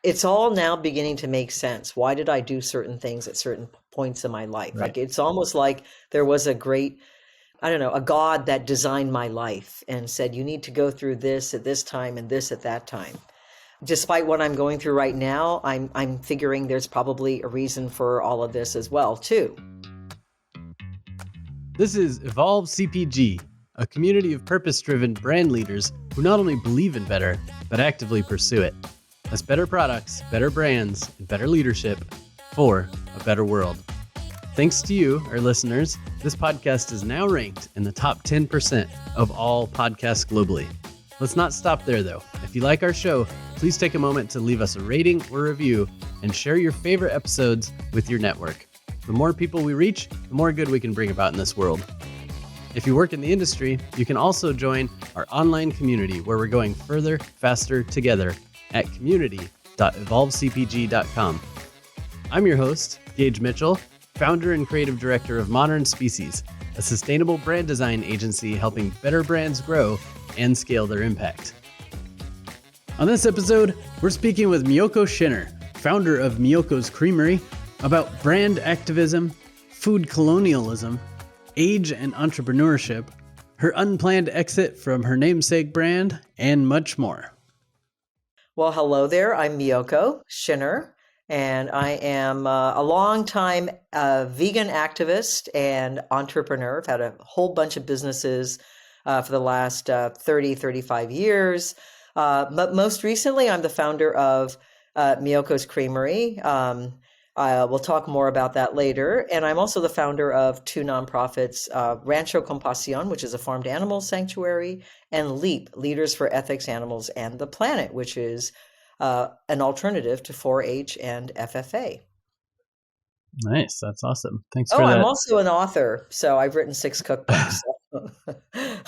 it's all now beginning to make sense. Why did I do certain things at certain points in my life? Right. Like it's almost like there was a great, I don't know, a God that designed my life and said, you need to go through this at this time and this at that time. Despite what I'm going through right now, I'm figuring there's probably a reason for all of this as well, too. This is Evolve CPG, a community of purpose-driven brand leaders who not only believe in better, but actively pursue it. That's better products, better brands, and better leadership for a better world. Thanks to you, our listeners, this podcast is now ranked in the top 10% of all podcasts globally. Let's not stop there, though. If you like our show, please take a moment to leave us a rating or review and share your favorite episodes with your network. The more people we reach, the more good we can bring about in this world. If you work in the industry, you can also join our online community where we're going further, faster together at community.evolvecpg.com. I'm your host, Gage Mitchell, founder and creative director of Modern Species, a sustainable brand design agency helping better brands grow and scale their impact. On this episode, we're speaking with Miyoko Schinner, founder of Miyoko's Creamery, about brand activism, food colonialism, age and entrepreneurship, her unplanned exit from her namesake brand, and much more. Well, hello there. I'm Miyoko Schinner, and I am a longtime vegan activist and entrepreneur. I've had a whole bunch of businesses for the last 35 years. But most recently, I'm the founder of Miyoko's Creamery. We'll talk more about that later. And I'm also the founder of two nonprofits, Rancho Compasión, which is a farmed animal sanctuary, and LEAP, Leaders for Ethics, Animals, and the Planet, which is an alternative to 4-H and FFA. Nice. That's awesome. Thanks for that. I'm also an author. So I've written 6 cookbooks.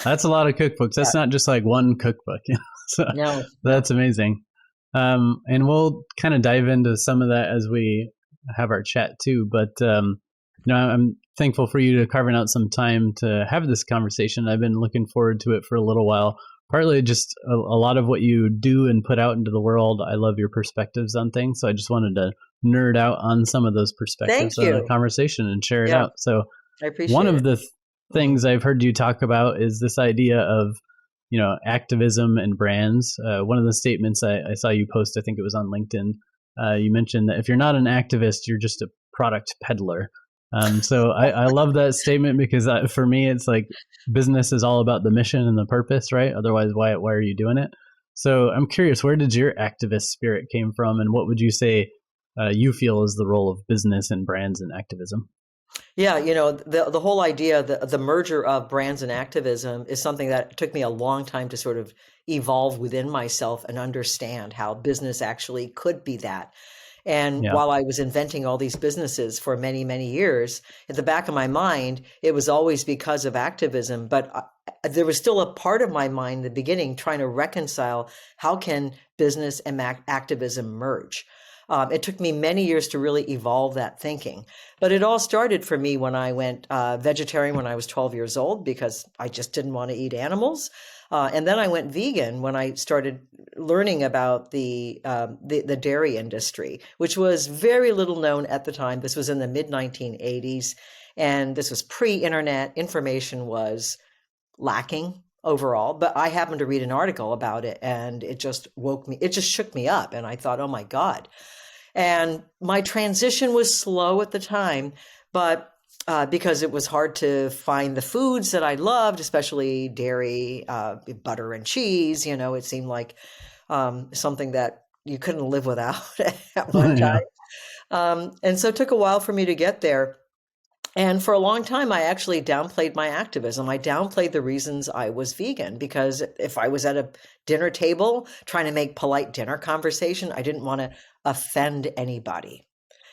That's a lot of cookbooks. That's not just like one cookbook. So No. That's amazing. And we'll kind of dive into some of that as we have our chat too. But I'm thankful for you to carving out some time to have this conversation. I've been looking forward to it for a little while. Partly just a lot of what you do and put out into the world. I love your perspectives on things. So I just wanted to nerd out on some of those perspectives of the conversation and share it out. So I appreciate one of the things I've heard you talk about is this idea of, activism and brands. One of the statements I saw you post, I think it was on LinkedIn, you mentioned that if you're not an activist, you're just a product peddler. So I love that statement because for me, it's like business is all about the mission and the purpose, right? Otherwise, why are you doing it? So I'm curious, where did your activist spirit came from, and what would you say you feel is the role of business and brands and activism? Yeah, the whole idea, the merger of brands and activism is something that took me a long time to sort of evolve within myself and understand how business actually could be that. And while I was inventing all these businesses for many, many years, at the back of my mind, it was always because of activism. But there was still a part of my mind in the beginning trying to reconcile how can business and activism merge. It took me many years to really evolve that thinking. But it all started for me when I went vegetarian when I was 12 years old because I just didn't want to eat animals. And then I went vegan when I started learning about the dairy industry, which was very little known at the time. This was in the mid-1980s, and this was pre-internet. Information was lacking overall, but I happened to read an article about it, and it just shook me up, and I thought, oh my God. And my transition was slow at the time, but because it was hard to find the foods that I loved, especially dairy, butter and cheese. It seemed like something that you couldn't live without at one time. And so it took a while for me to get there. And for a long time, I actually downplayed my activism. I downplayed the reasons I was vegan because if I was at a dinner table trying to make polite dinner conversation, I didn't want to offend anybody.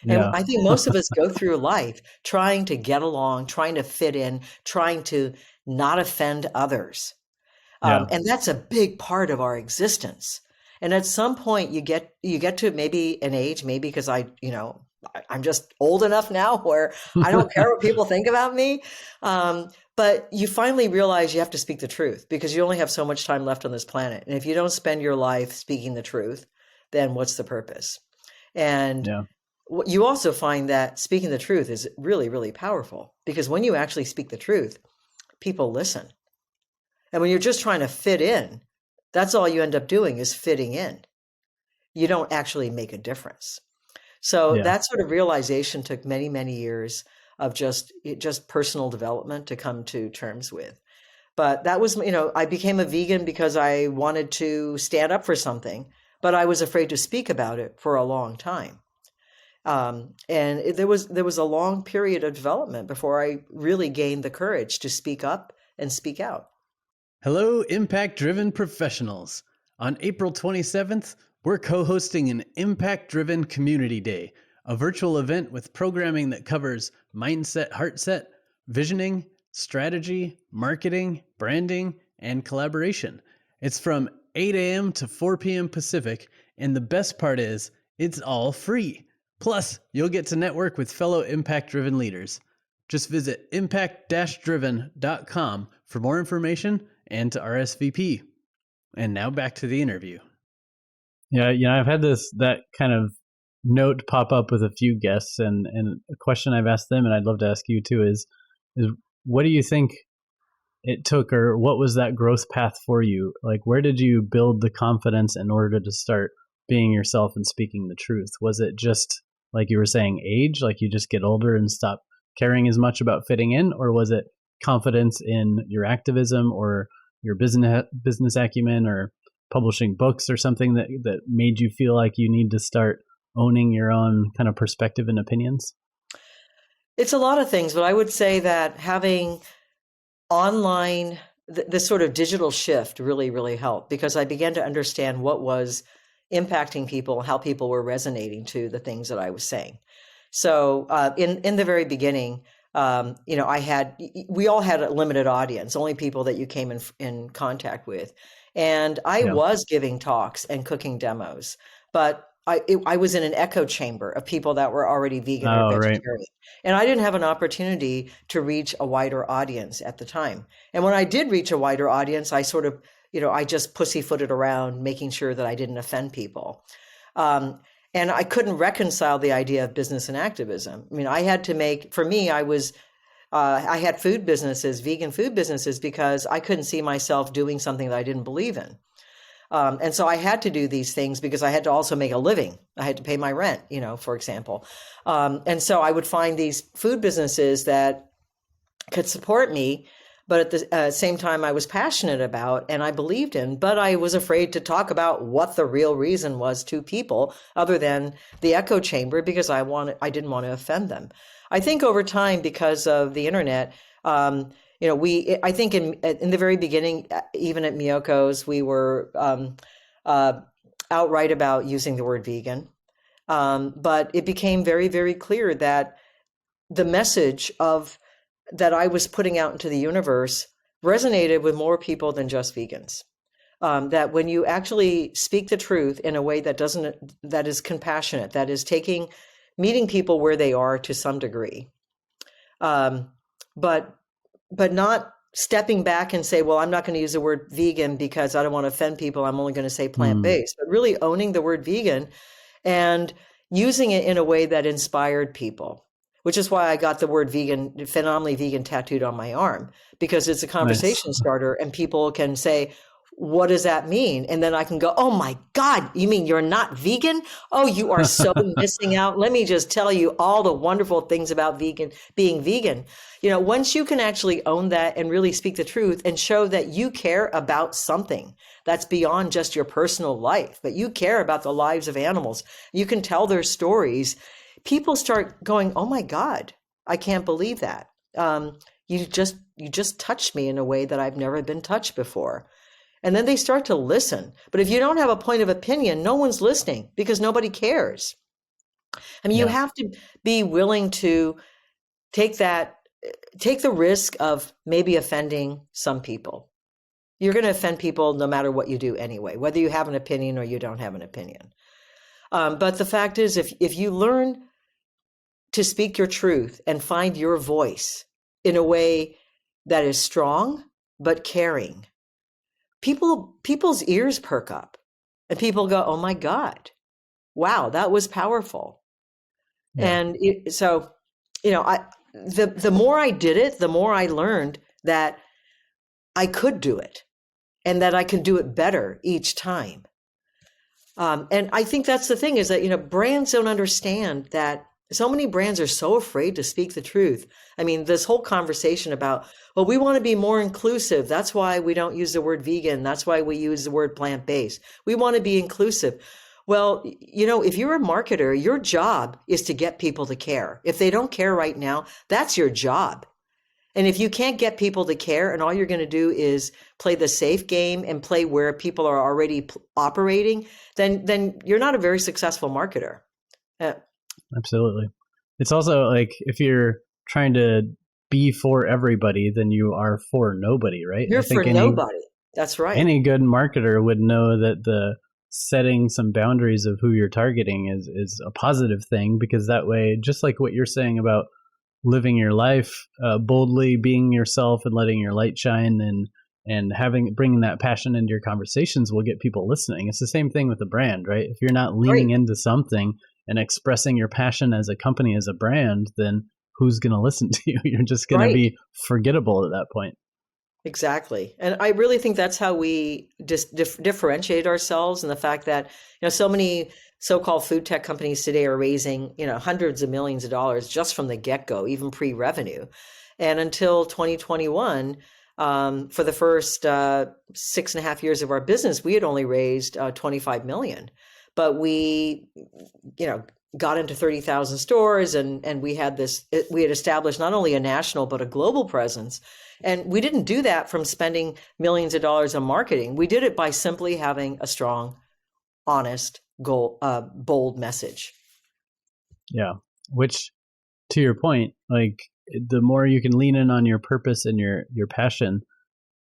And I think most of us go through life trying to get along, trying to fit in, trying to not offend others. And that's a big part of our existence. And at some point you get to maybe an age, maybe because I'm just old enough now where I don't care what people think about me. But you finally realize you have to speak the truth because you only have so much time left on this planet. And if you don't spend your life speaking the truth, then what's the purpose? And Yeah. you also find that speaking the truth is really, really powerful, because when you actually speak the truth, people listen. And when you're just trying to fit in, that's all you end up doing is fitting in. You don't actually make a difference. So Yeah. that sort of realization took many, many years of just personal development to come to terms with. But that was, I became a vegan because I wanted to stand up for something, but I was afraid to speak about it for a long time. There was a long period of development before I really gained the courage to speak up and speak out. Hello, impact driven professionals. On April 27th, we're co hosting an Impact Driven Community Day, a virtual event with programming that covers mindset, heartset, visioning, strategy, marketing, branding, and collaboration. It's from 8 a.m. to 4 p.m. Pacific, and the best part is it's all free. Plus, you'll get to network with fellow impact driven leaders. Just visit impact-driven.com for more information and to RSVP. And now back to the interview. Yeah, I've had that kind of note pop up with a few guests, and a question I've asked them, and I'd love to ask you too, is what do you think it took, or what was that growth path for you? Like, where did you build the confidence in order to start being yourself and speaking the truth? Was it just, like you were saying, age, like you just get older and stop caring as much about fitting in, or was it confidence in your activism or your business acumen or publishing books or something that made you feel like you need to start owning your own kind of perspective and opinions? It's a lot of things, but I would say that having online, this sort of digital shift really, really helped, because I began to understand what was impacting people, how people were resonating to the things that I was saying. So in the very beginning, we all had a limited audience, only people that you came in contact with. And I Yeah. was giving talks and cooking demos, but I was in an echo chamber of people that were already vegan or Oh, right. vegetarian. And I didn't have an opportunity to reach a wider audience at the time. And when I did reach a wider audience, I sort of, I just pussyfooted around, making sure that I didn't offend people. And I couldn't reconcile the idea of business and activism. I mean, I had to for me, I had food businesses, vegan food businesses, because I couldn't see myself doing something that I didn't believe in. And so I had to do these things because I had to also make a living. I had to pay my rent, for example. And so I would find these food businesses that could support me, but at the same time I was passionate about and I believed in, but I was afraid to talk about what the real reason was to people other than the echo chamber, because I didn't want to offend them. I think over time, because of the internet, I think in the very beginning, even at Miyoko's, we were outright about using the word vegan. But it became very, very clear that the message that I was putting out into the universe resonated with more people than just vegans. That when you actually speak the truth in a way that is compassionate, that is meeting people where they are to some degree, but not stepping back and say, well, I'm not going to use the word vegan because I don't want to offend people. I'm only going to say plant-based, but really owning the word vegan and using it in a way that inspired people, which is why I got the word vegan, phenomenally vegan, tattooed on my arm, because it's a conversation Nice. starter and people can say, what does that mean? And then I can go, oh my God, you mean you're not vegan? Oh, you are so missing out. Let me just tell you all the wonderful things about being vegan. Once you can actually own that and really speak the truth and show that you care about something that's beyond just your personal life, but you care about the lives of animals, you can tell their stories, people start going, oh my God, I can't believe that. You just touched me in a way that I've never been touched before. And then they start to listen. But if you don't have a point of opinion, no one's listening because nobody cares. I mean, you have to be willing to take the risk of maybe offending some people. You're going to offend people no matter what you do anyway, whether you have an opinion or you don't have an opinion. But the fact is, if you learn to speak your truth and find your voice in a way that is strong but caring, people's ears perk up and people go, oh my God, wow, that was powerful. Yeah. So, the more I did it, the more I learned that I could do it and that I can do it better each time. And I think that's the thing is that, brands don't understand that so many brands are so afraid to speak the truth. I mean, this whole conversation about, well, we want to be more inclusive. That's why we don't use the word vegan. That's why we use the word plant-based. We want to be inclusive. Well, if you're a marketer, your job is to get people to care. If they don't care right now, that's your job. And if you can't get people to care and all you're going to do is play the safe game and play where people are already operating, then you're not a very successful marketer. Absolutely. It's also like if you're trying to be for everybody, then you are for nobody, right? You're I for think nobody. That's right. any good marketer would know that the setting some boundaries of who you're targeting is a positive thing, because that way, just like what you're saying about living your life boldly, being yourself and letting your light shine, and bringing that passion into your conversations will get people listening. It's the same thing with the brand, right? If you're not leaning Right. into something and expressing your passion as a company, as a brand, then who's going to listen to you? You're just going to Right. be forgettable at that point. Exactly. And I really think that's how we just differentiate ourselves, and the fact that, so many so-called food tech companies today are raising, hundreds of millions of dollars just from the get-go, even pre-revenue. And until 2021, for the first 6.5 years of our business, we had only raised 25 million. But we, got into 30,000 stores, and we had established not only a national but a global presence. And we didn't do that from spending millions of dollars on marketing. We did it by simply having a strong, honest, bold message. Yeah. Which, to your point, like the more you can lean in on your purpose and your passion,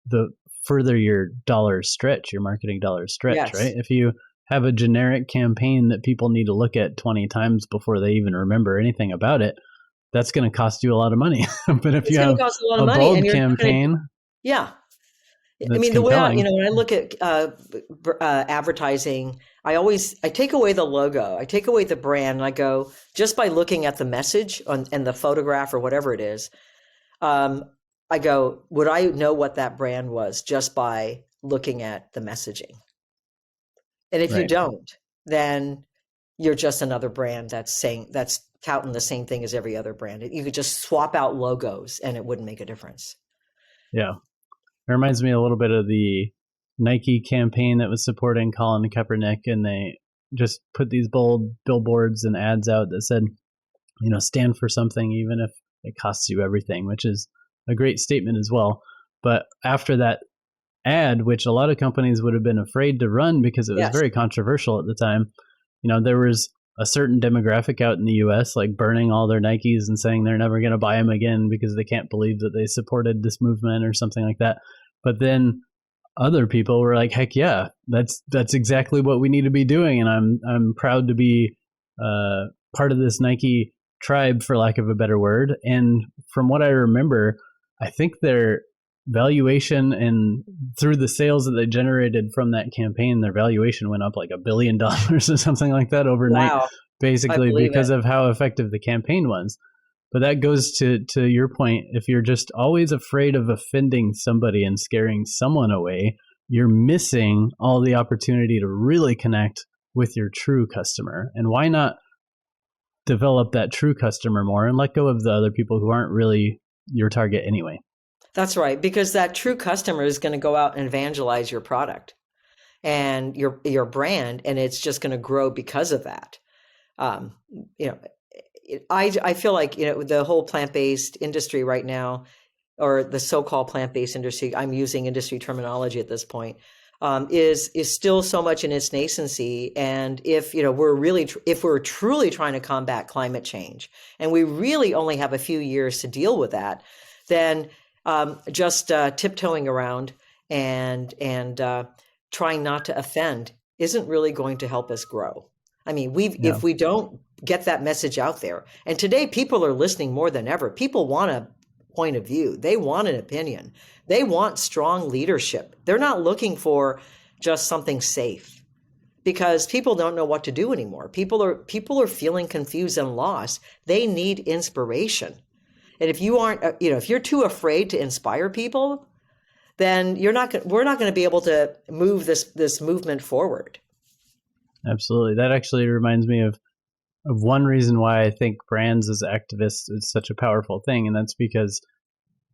the further your dollars stretch, your marketing dollars stretch, right? Yes. If you have a generic campaign that people need to look at 20 times before they even remember anything about it, that's going to cost you a lot of money. But if It's you going have to cost a lot of a money, and bold you're not going to, campaign yeah. I that's mean, the way compelling, when I look at advertising, I take away the logo, I take away the brand, and I go, just by looking at the message and the photograph or whatever it is, I go, would I know what that brand was just by looking at the messaging? And if you right? don't, then you're just another brand that's touting the same thing as every other brand. You could just swap out logos and it wouldn't make a difference. Yeah. It reminds me a little bit of the Nike campaign that was supporting Colin Kaepernick, and they just put these bold billboards and ads out that said, stand for something, even if it costs you everything, which is a great statement as well. But after that ad, which a lot of companies would have been afraid to run because it was Yes. very controversial at the time, there was a certain demographic out in the US like burning all their Nikes and saying they're never going to buy them again because they can't believe that they supported this movement or something like that. But then other people were like, heck yeah, that's exactly what we need to be doing, and I'm proud to be part of this Nike tribe, for lack of a better word. And from what I remember, I think their valuation, and through the sales that they generated from that campaign, their valuation went up like $1 billion or something like that overnight, Wow. I basically believe it. because of how effective the campaign was. But that goes to your point. If you're just always afraid of offending somebody and scaring someone away, you're missing all the opportunity to really connect with your true customer. And why not develop that true customer more and let go of the other people who aren't really your target anyway? That's right, because that true customer is going to go out and evangelize your product and your brand, and it's just going to grow because of that. Um, you know, I feel like, the whole plant-based industry right now, or the so-called plant-based industry, I'm using industry terminology at this point, is still so much in its nascency. And if if we're truly trying to combat climate change, and we really only have a few years to deal with that, then just tiptoeing around and trying not to offend isn't really going to help us grow. I mean, Yeah. if we don't get that message out there, and today people are listening more than ever. People want a point of view. They want an opinion. They want strong leadership. They're not looking for just something safe. because people don't know what to do anymore. People are feeling confused and lost. They need inspiration. And if you aren't, if you're too afraid to inspire people, then we're not going to be able to move this movement forward. Absolutely. That actually reminds me of one reason why I think brands as activists is such a powerful thing. And that's because,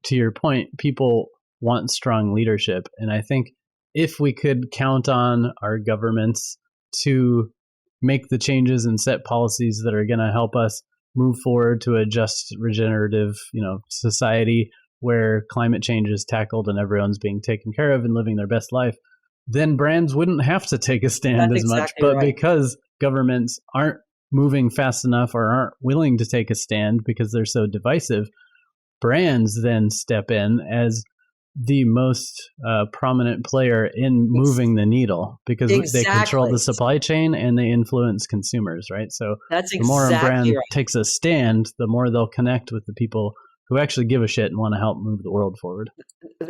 to your point, people want strong leadership. And I think if we could count on our governments to make the changes and set policies that are going to help us move forward to a just, regenerative, society where climate change is tackled and everyone's being taken care of and living their best life, then brands wouldn't have to take a stand That's as much. exactly But right. because governments aren't moving fast enough or aren't willing to take a stand because they're so divisive, brands then step in as the most prominent player in moving the needle because they control the Exactly. supply chain and they influence consumers, right? So That's the more a exactly brand right. takes a stand, the more they'll connect with the people who actually give a shit and want to help move the world forward.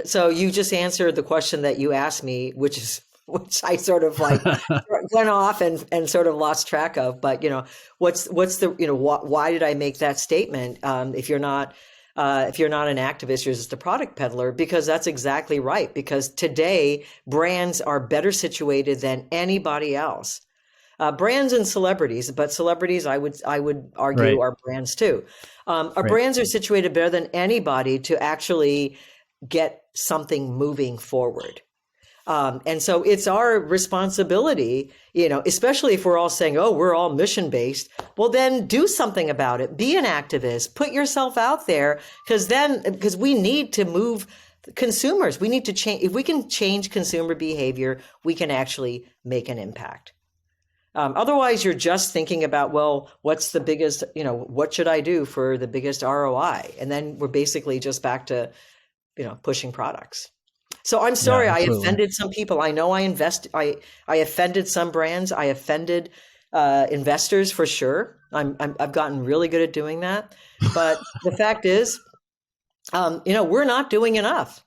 So you just answered the question that you asked me, which I sort of like went off and sort of lost track of. But what's the why did I make that statement? If you're not an activist, you're just a product peddler, because that's exactly right. Because today brands are better situated than anybody else. Brands and celebrities, but celebrities, I would argue, Right, are brands too. Our right. brands are situated better than anybody to actually get something moving forward. And so it's our responsibility, especially if we're all saying, oh, we're all mission based. Well, then do something about it. Be an activist, put yourself out there, because we need to move consumers. We need to change. If we can change consumer behavior, we can actually make an impact. Otherwise, you're just thinking about, well, what's the biggest, what should I do for the biggest ROI? And then we're basically just back to, pushing products. So I'm Yeah, sorry I absolutely. offended some people. I know I offended some brands. I offended investors for sure. I've gotten really good at doing that. But the fact is, we're not doing enough.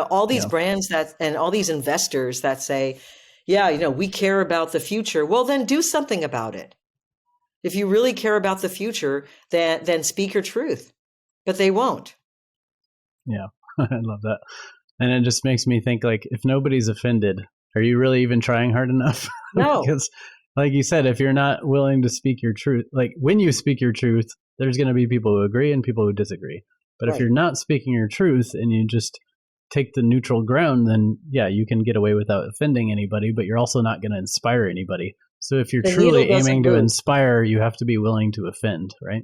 All these Yeah. brands and all these investors that say, yeah, we care about the future. Well, then do something about it. If you really care about the future, then speak your truth. But they won't. Yeah. I love that. And it just makes me think, like, if nobody's offended, are you really even trying hard enough? No. Because, like you said, if you're not willing to speak your truth, like when you speak your truth, there's going to be people who agree and people who disagree. But if you're Right. not speaking your truth and you just take the neutral ground, then yeah, you can get away without offending anybody, but you're also not going to inspire anybody. So if you're The needle truly doesn't aiming to move. inspire, you have to be willing to offend, right?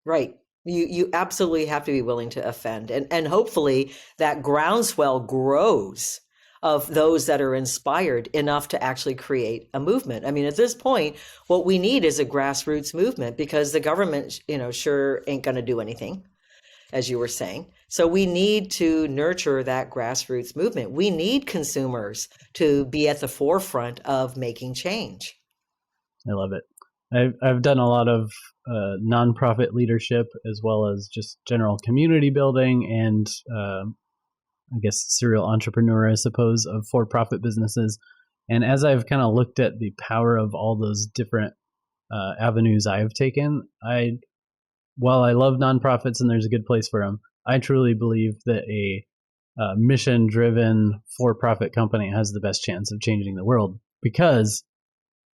Right. You absolutely have to be willing to offend. And hopefully that groundswell grows of those that are inspired enough to actually create a movement. I mean, at this point, what we need is a grassroots movement, because the government, sure ain't going to do anything, as you were saying. So we need to nurture that grassroots movement. We need consumers to be at the forefront of making change. I love it. I've done a lot of nonprofit leadership as well as just general community building and I guess serial entrepreneur, I suppose, of for-profit businesses. And as I've kind of looked at the power of all those different avenues I've taken, while I love nonprofits and there's a good place for them, I truly believe that a mission-driven for-profit company has the best chance of changing the world because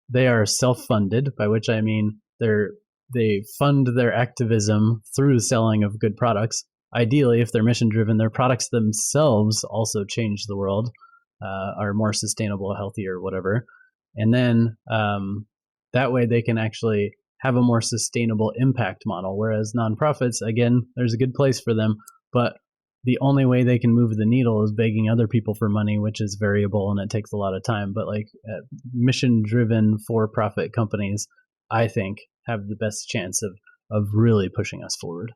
they are self-funded, by which I mean they fund their activism through selling of good products. Ideally, if they're mission-driven, their products themselves also change the world, are more sustainable, healthier, whatever. And then that way they can actually have a more sustainable impact model. Whereas nonprofits, again, there's a good place for them, but the only way they can move the needle is begging other people for money, which is variable and it takes a lot of time. But like mission driven for profit companies, I think have the best chance of really pushing us forward.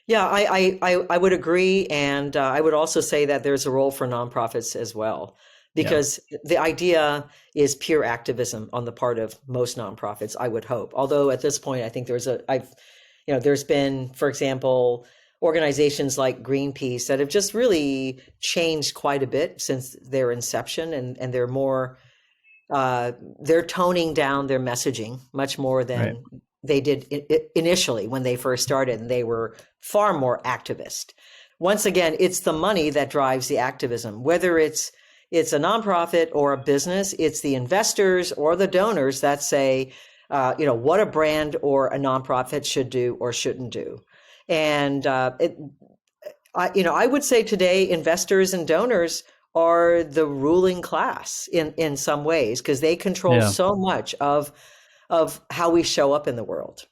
Yeah, I would agree. And I would also say that there's a role for nonprofits as well, Yeah. because the idea is pure activism on the part of most nonprofits, I would hope. Although at this point, I think there's been, for example, organizations like Greenpeace that have just really changed quite a bit since their inception, and they're more they're toning down their messaging much more Right. than they did initially when they first started, and they were far more activist. Once again, it's the money that drives the activism, whether it's a nonprofit or a business. It's the investors or the donors that say, what a brand or a nonprofit should do or shouldn't do. And I would say today, investors and donors are the ruling class in some ways, because they control Yeah. so much of how we show up in the world.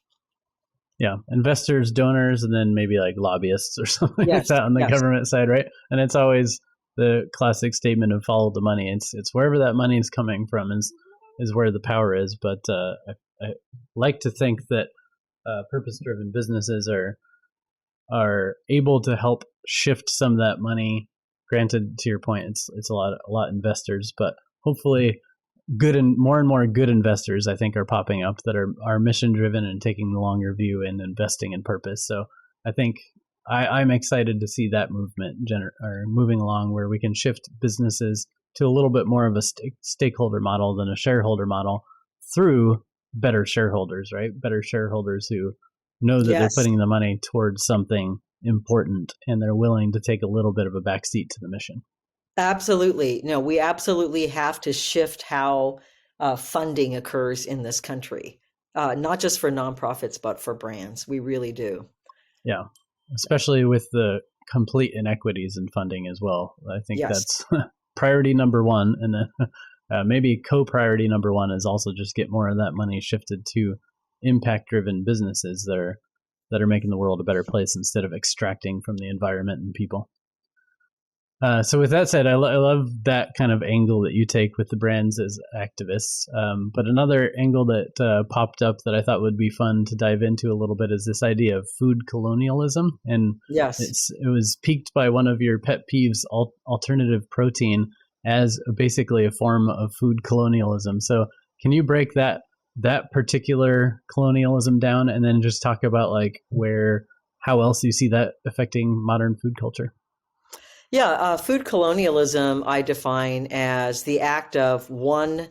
Yeah. Investors, donors, and then maybe like lobbyists or something like Yes, that on the yes, government side, right? And it's always the classic statement of follow the money. It's wherever that money is coming from is where the power is. But I like to think that purpose driven businesses are able to help shift some of that money. Granted, to your point, it's a lot investors, but hopefully and more good investors, I think, are popping up that are mission driven and taking the longer view and investing in purpose. So I think I'm excited to see that movement or moving along, where we can shift businesses to a little bit more of a stakeholder model than a shareholder model through better shareholders, right? Better shareholders who know that they're yes. putting the money towards something important and they're willing to take a little bit of a backseat to the mission. Absolutely. No, we absolutely have to shift how funding occurs in this country, not just for nonprofits, but for brands. We really do. Yeah, especially with the complete inequities in funding as well. I think Yes. that's priority number one, and then maybe co-priority number one is also just get more of that money shifted to impact-driven businesses that are making the world a better place instead of extracting from the environment and people. So with that said, I love that kind of angle that you take with the brands as activists. But another angle that popped up that I thought would be fun to dive into a little bit is this idea of food colonialism. And Yes. it was piqued by one of your pet peeves, alternative protein, as basically a form of food colonialism. So can you break that particular colonialism down, and then just talk about like how else you see that affecting modern food culture? Yeah, food colonialism I define as the act of one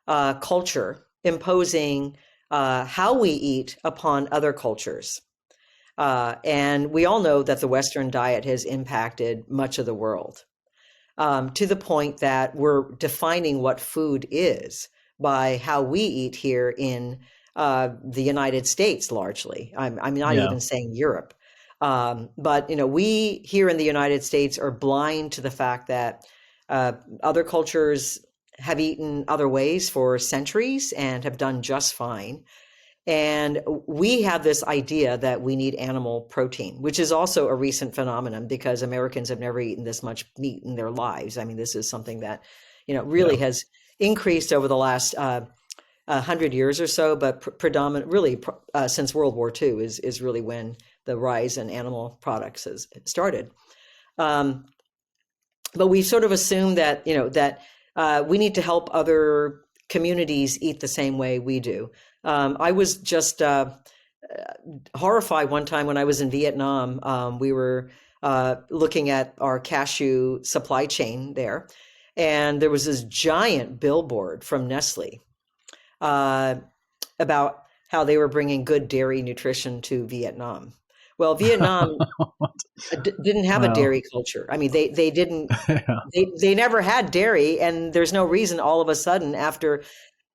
culture imposing how we eat upon other cultures. And we all know that the Western diet has impacted much of the world, to the point that we're defining what food is by how we eat here in the United States, largely. I'm not Yeah, even saying Europe. But we here in the United States are blind to the fact that other cultures have eaten other ways for centuries and have done just fine. And we have this idea that we need animal protein, which is also a recent phenomenon because Americans have never eaten this much meat in their lives. I mean, this is something that, yeah, really has increased over the last 100 years or so, but predominant really since World War II is really when the rise in animal products has started. Um, but we sort of assume that, we need to help other communities eat the same way we do. I was just horrified one time when I was in Vietnam. We were looking at our cashew supply chain there, and there was this giant billboard from Nestle uh, about how they were bringing good dairy nutrition to Vietnam. Well, Vietnam didn't have a wow, dairy culture. I mean, they didn't yeah, they never had dairy, and there's no reason all of a sudden after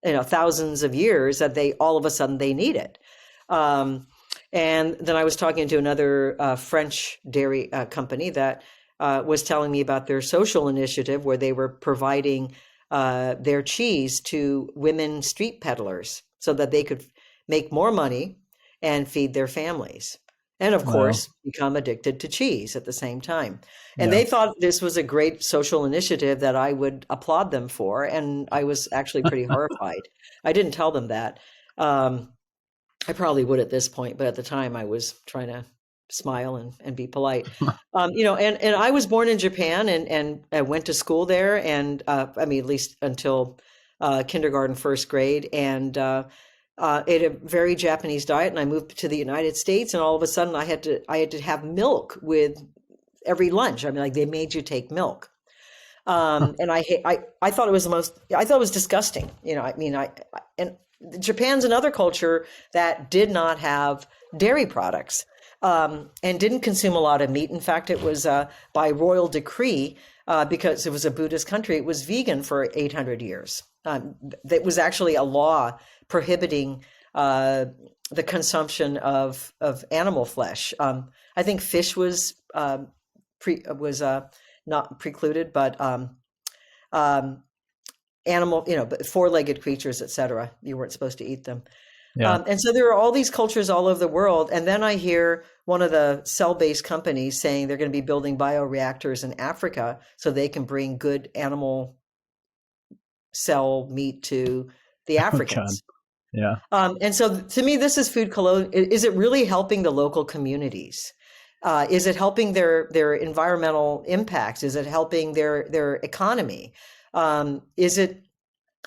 thousands of years that they all of a sudden they need it. Um, and then I was talking to another French dairy company that was telling me about their social initiative where they were providing their cheese to women street peddlers so that they could make more money and feed their families. And of wow, course, become addicted to cheese at the same time. And yeah. they thought this was a great social initiative that I would applaud them for. And I was actually pretty horrified. I didn't tell them that. Um, I probably would at this point, but at the time I was trying to smile and be polite. And I was born in Japan and I went to school there, and I mean, at least until kindergarten, first grade, and ate a very Japanese diet. And I moved to the United States, and all of a sudden I had to have milk with every lunch. I mean, like they made you take milk. And I thought it was I thought it was disgusting. I mean, and Japan's another culture that did not have dairy products, and didn't consume a lot of meat. In fact, it was by royal decree, because it was a Buddhist country, it was vegan for 800 years. That was actually a law prohibiting the consumption of animal flesh. I think fish was not precluded, but animal, but four-legged creatures, etc. You weren't supposed to eat them. Yeah. And so there are all these cultures all over the world. And then I hear one of the cell-based companies saying they're going to be building bioreactors in Africa so they can bring good animal cell meat to the Oh God. Africans. Yeah. And so to me, this is food colonial. Is it really helping the local communities? Is it helping their environmental impacts? Is it helping their economy?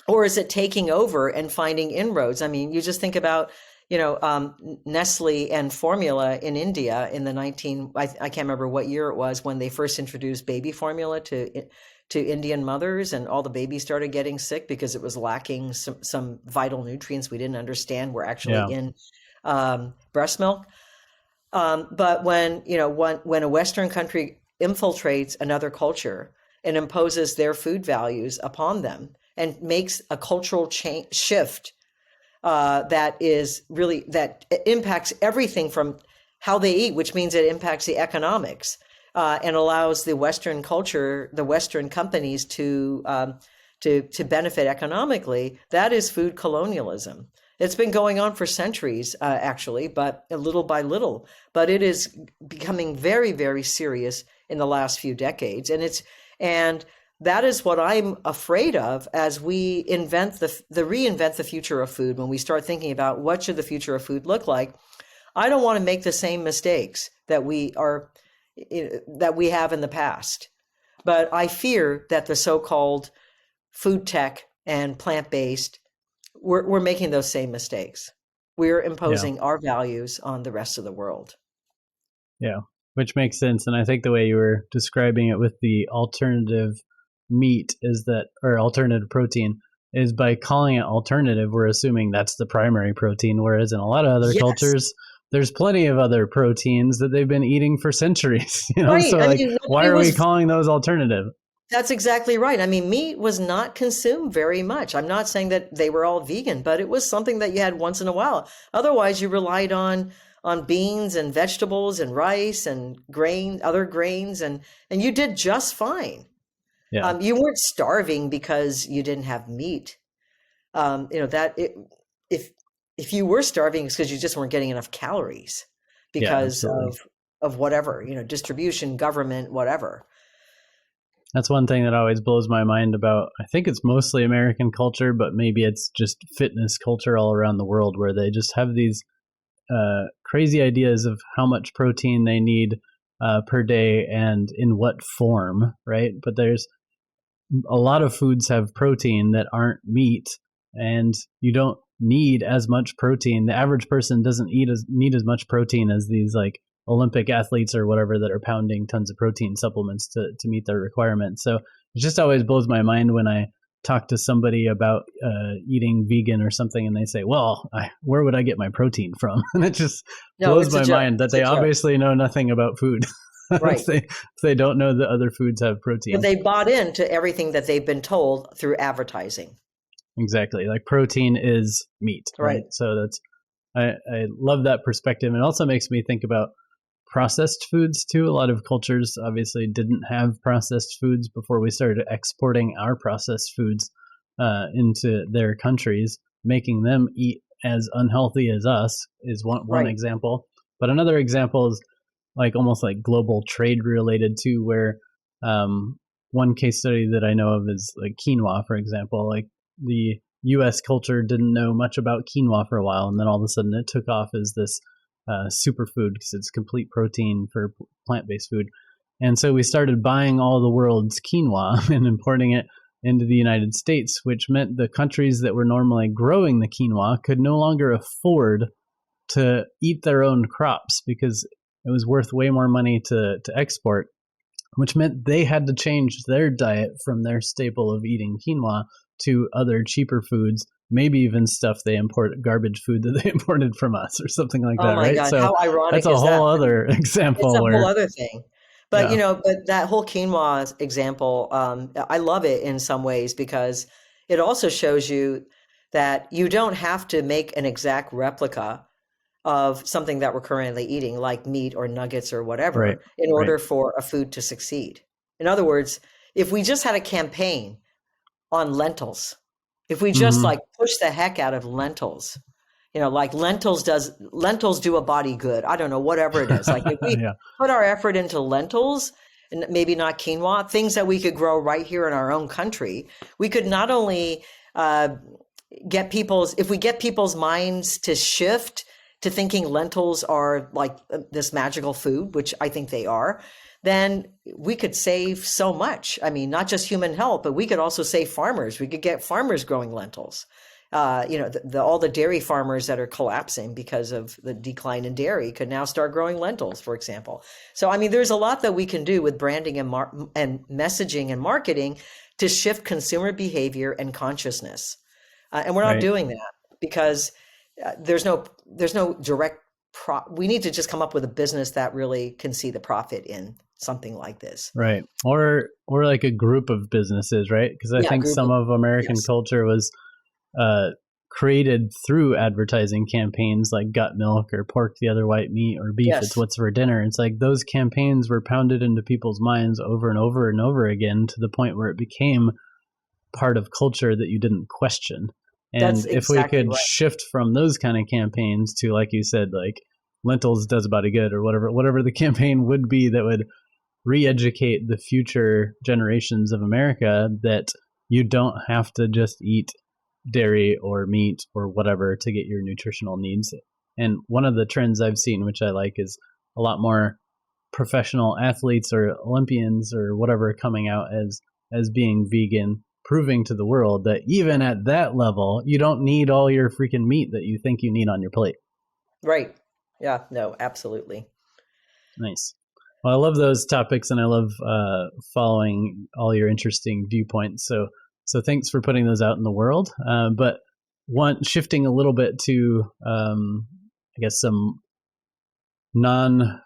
Or is it taking over and finding inroads? I mean, you just think about, Nestle and formula in India in the I can't remember what year it was when they first introduced baby formula to Indian mothers, and all the babies started getting sick because it was lacking some vital nutrients we didn't understand were actually in breast milk. But when a Western country infiltrates another culture and imposes their food values upon them and makes a cultural shift that impacts everything from how they eat, which means it impacts the economics, and allows the Western culture, the Western companies to benefit economically. That is food colonialism. It's been going on for centuries, actually, but little by little. But it is becoming very, very serious in the last few decades, and that is what I'm afraid of as we reinvent the future of food. When we start thinking about what should the future of food look like, I don't want to make the same mistakes that we have in the past. But I fear that the so-called food tech and plant-based, we're making those same mistakes. We're imposing our values on the rest of the world. Yeah, which makes sense. And I think the way you were describing it with the alternative meat or alternative protein, is by calling it alternative, we're assuming that's the primary protein. Whereas in a lot of other cultures, there's plenty of other proteins that they've been eating for centuries. Right. So why are we calling those alternative? That's exactly right. I mean, meat was not consumed very much. I'm not saying that they were all vegan, but it was something that you had once in a while. Otherwise, you relied on beans and vegetables and rice and other grains, and you did just fine. Yeah. You weren't starving because you didn't have meat. If you were starving, it's because you just weren't getting enough calories because of whatever, distribution, government, whatever. That's one thing that always blows my mind about, I think it's mostly American culture, but maybe it's just fitness culture all around the world, where they just have these crazy ideas of how much protein they need per day and in what form, right? But there's a lot of foods have protein that aren't meat, and you don't need as much protein. The average person doesn't need as much protein as these like Olympic athletes or whatever that are pounding tons of protein supplements to meet their requirements. So it just always blows my mind when I talk to somebody about eating vegan or something, and they say, well, where would I get my protein from? And it just blows my mind that they obviously know nothing about food. Right. if they don't know that other foods have protein. But they bought into everything that they've been told through advertising. Exactly. Like protein is meat. Right. So I love that perspective. It also makes me think about processed foods too. A lot of cultures obviously didn't have processed foods before we started exporting our processed foods into their countries, making them eat as unhealthy as us is one example. But another example is almost like global trade related too, where one case study that I know of is like quinoa, for example. Like the U.S. culture didn't know much about quinoa for a while, and then all of a sudden it took off as this superfood because it's complete protein for plant-based food. And so we started buying all the world's quinoa and importing it into the United States, which meant the countries that were normally growing the quinoa could no longer afford to eat their own crops because it was worth way more money to export. which meant they had to change their diet from their staple of eating quinoa to other cheaper foods, maybe even stuff they import, garbage food that they imported from us or something like Oh that, my right? God, So how that's ironic a is whole that? I mean, other it's example a whole where, other thing. But yeah, but that whole quinoa example, I love it in some ways because it also shows you that you don't have to make an exact replica of something that we're currently eating, like meat or nuggets or right, whatever, in right. order for a food to succeed. In other words, if we just had a campaign on lentils, if we just Hmm. like push the heck out of lentils, like lentils do a body good. I don't know, whatever it is. Like if we Yeah, put our effort into lentils and maybe not quinoa, things that we could grow right here in our own country, we could not only uh, if we get people's minds to shift to thinking lentils are like this magical food, which I think they are, then we could save so much. I mean, not just human health, but we could also save farmers. We could get farmers growing lentils. All the dairy farmers that are collapsing because of the decline in dairy could now start growing lentils, for example. So, I mean, there's a lot that we can do with branding and messaging and marketing to shift consumer behavior and consciousness. And we're not right, doing that because there's no direct we need to just come up with a business that really can see the profit in something like this. right. Or like a group of businesses, right? Because I Yeah, a think group some of of American yes, culture was uh, created through advertising campaigns like gut milk or pork the other white meat or beef it's yes, what's for dinner. It's like those campaigns were pounded into people's minds over and over and over again to the point where it became part of culture that you didn't question. that's And if we exactly could right. shift from those kind of campaigns to, like you said, like lentils does a body good or whatever the campaign would be that would re-educate the future generations of America that you don't have to just eat dairy or meat or whatever to get your nutritional needs. And one of the trends I've seen, which I like, is a lot more professional athletes or Olympians or whatever coming out as being vegan, proving to the world that even at that level, you don't need all your freaking meat that you think you need on your plate. Right. Yeah, no, absolutely. Nice. Well, I love those topics, and I love following all your interesting viewpoints. So thanks for putting those out in the world. But one shifting a little bit to, I guess, some non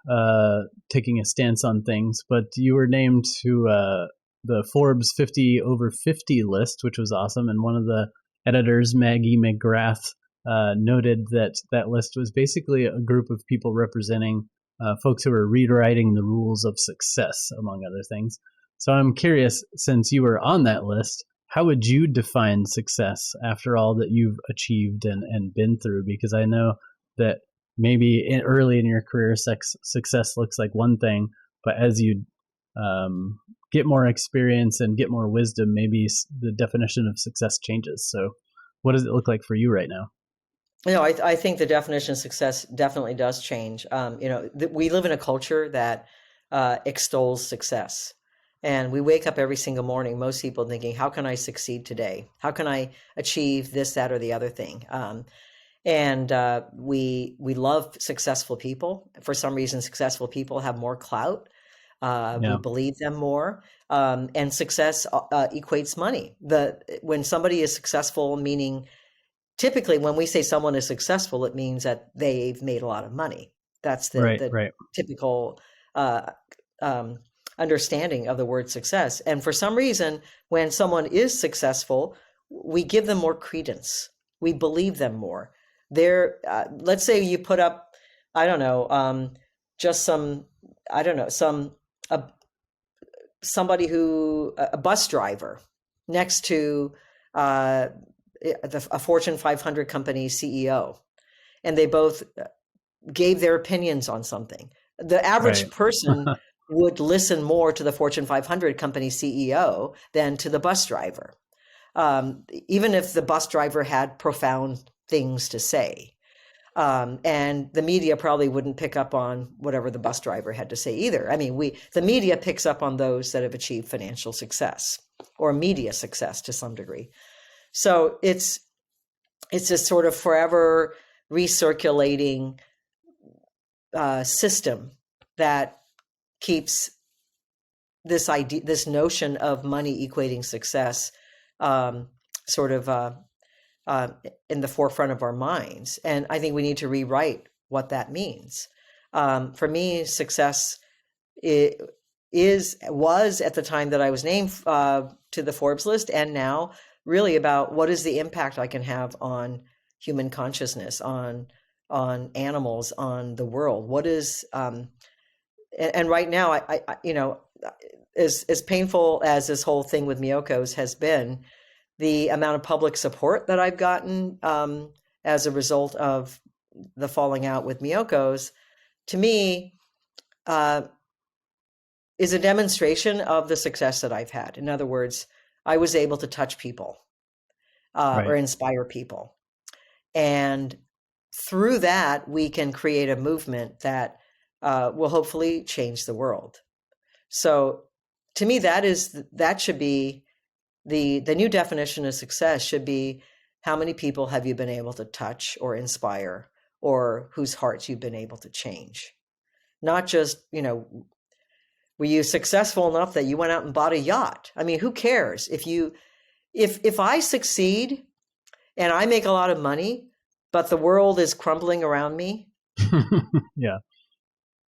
taking a stance on things, but you were named to the Forbes 50 over 50 list, which was awesome. And one of the editors, Maggie McGrath, noted that that list was basically a group of people representing folks who are rewriting the rules of success, among other things. So I'm curious, since you were on that list, how would you define success after all that you've achieved and been through? Because I know that maybe early in your career, success looks like one thing, but as you get more experience and get more wisdom, maybe the definition of success changes. So, what does it look like for you right now? I think the definition of success definitely does change. We live in a culture that extols success. And we wake up every single morning, most people thinking, how can I succeed today? How can I achieve this, that, or the other thing? And we love successful people. For some reason, successful people have more clout. We Yeah, believe them more, and success equates money. When somebody is successful, meaning typically when we say someone is successful, it means that they've made a lot of money. That's the right, the right, typical uh, um, understanding of the word success. And for some reason, when someone is successful, we give them more credence. We believe them more. Let's say you put up, I don't know, just some, I don't know, a, somebody a bus driver next to uh, a Fortune 500 company CEO, and they both gave their opinions on something. The right. average person would listen more to the Fortune 500 company CEO than to the bus driver, even if the bus driver had profound things to say. And the media probably wouldn't pick up on whatever the bus driver had to say either. I mean, the media picks up on those that have achieved financial success or media success to some degree. So it's this sort of forever recirculating system that keeps this idea, this notion of money equating success, um, sort of uh, in the forefront of our minds. And I think we need to rewrite what that means. For me, success was at the time that I was named to the Forbes list, and now really about what is the impact I can have on human consciousness, on animals, on the world. What is and right now, as painful as this whole thing with Miyoko's has been, the amount of public support that I've gotten as a result of the falling out with Miyoko's, to me, is a demonstration of the success that I've had. In other words, I was able to touch people or inspire people. And through that, we can create a movement that will hopefully change the world. So to me, that should be the new definition of success. Should be, how many people have you been able to touch or inspire, or whose hearts you've been able to change? Not just, were you successful enough that you went out and bought a yacht? I mean, who cares if I succeed and I make a lot of money, but the world is crumbling around me? Yeah.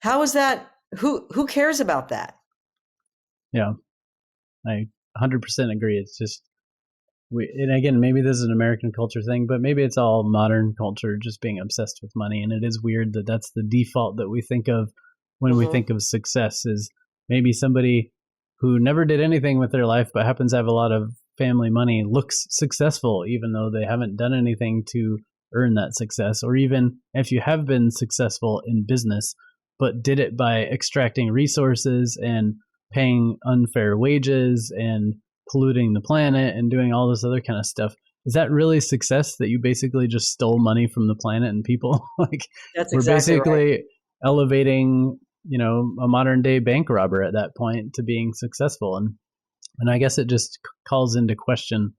How is that? Who cares about that? Yeah, I 100% agree. It's just, and again, maybe this is an American culture thing, but maybe it's all modern culture just being obsessed with money. And it is weird that that's the default that we think of when we think of success, is maybe somebody who never did anything with their life but happens to have a lot of family money looks successful, even though they haven't done anything to earn that success. Or even if you have been successful in business, but did it by extracting resources and paying unfair wages and polluting the planet and doing all this other kind of stuff. Is that really success, that you basically just stole money from the planet and people? Like, that's we're exactly basically right. elevating, a modern day bank robber at that point to being successful. And I guess it just calls into question,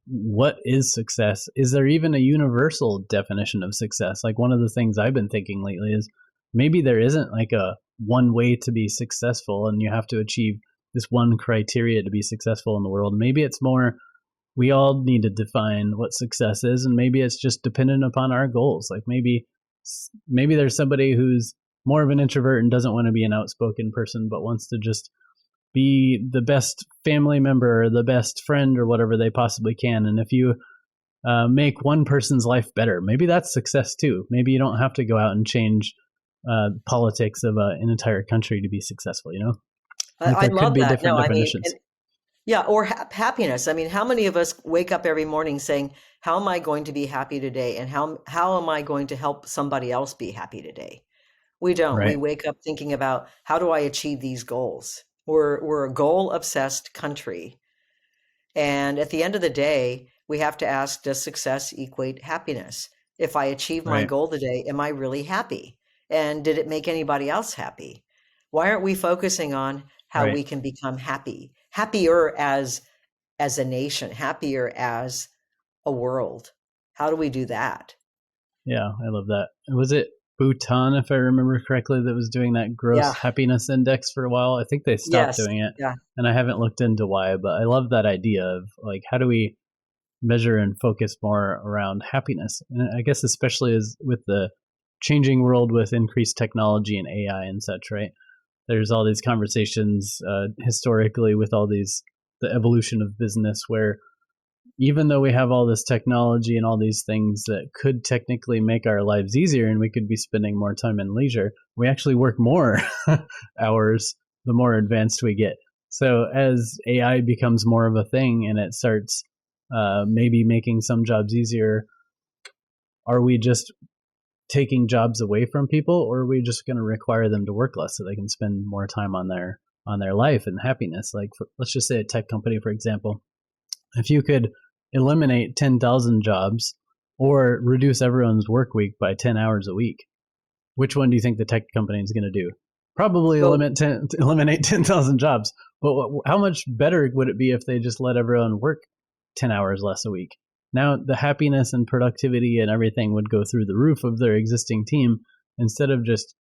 what is success? Is there even a universal definition of success? Like, one of the things I've been thinking lately is maybe there isn't like a one way to be successful and you have to achieve this one criteria to be successful in the world. Maybe it's more, we all need to define what success is, and maybe it's just dependent upon our goals. Like maybe there's somebody who's more of an introvert and doesn't want to be an outspoken person, but wants to just be the best family member or the best friend or whatever they possibly can. And if you make one person's life better, maybe that's success too. Maybe you don't have to go out and change politics of an entire country to be successful, Like, I there could love be that. different No, I mean, definitions. yeah, or happiness. I mean, how many of us wake up every morning saying, "How am I going to be happy today?" And how am I going to help somebody else be happy today? We don't. We Right. wake up thinking about, how do I achieve these goals? We're a goal obsessed country, and at the end of the day, we have to ask, does success equate happiness? If I achieve my Right. goal today, am I really happy? And did it make anybody else happy? Why aren't we focusing on how Right. we can become happier as a nation, happier as a world? How do we do that? Yeah, I love that. Was it Bhutan, if I remember correctly, that was doing that gross Yeah. happiness index for a while? I think they stopped Yes. doing it, Yeah. and I haven't looked into why, but I love that idea of like, how do we measure and focus more around happiness? And I guess especially as with the changing world with increased technology and AI and such, right? There's all these conversations historically with all these, the evolution of business, where even though we have all this technology and all these things that could technically make our lives easier and we could be spending more time in leisure, we actually work more hours the more advanced we get. So as AI becomes more of a thing and it starts maybe making some jobs easier, are we just taking jobs away from people, or are we just going to require them to work less so they can spend more time on their life and happiness? Like, let's just say a tech company, for example. If you could eliminate 10,000 jobs or reduce everyone's work week by 10 hours a week, which one do you think the tech company is going to do? Probably Go. eliminate 10,000 jobs. But how much better would it be if they just let everyone work 10 hours less a week? Now the happiness and productivity and everything would go through the roof of their existing team, instead of just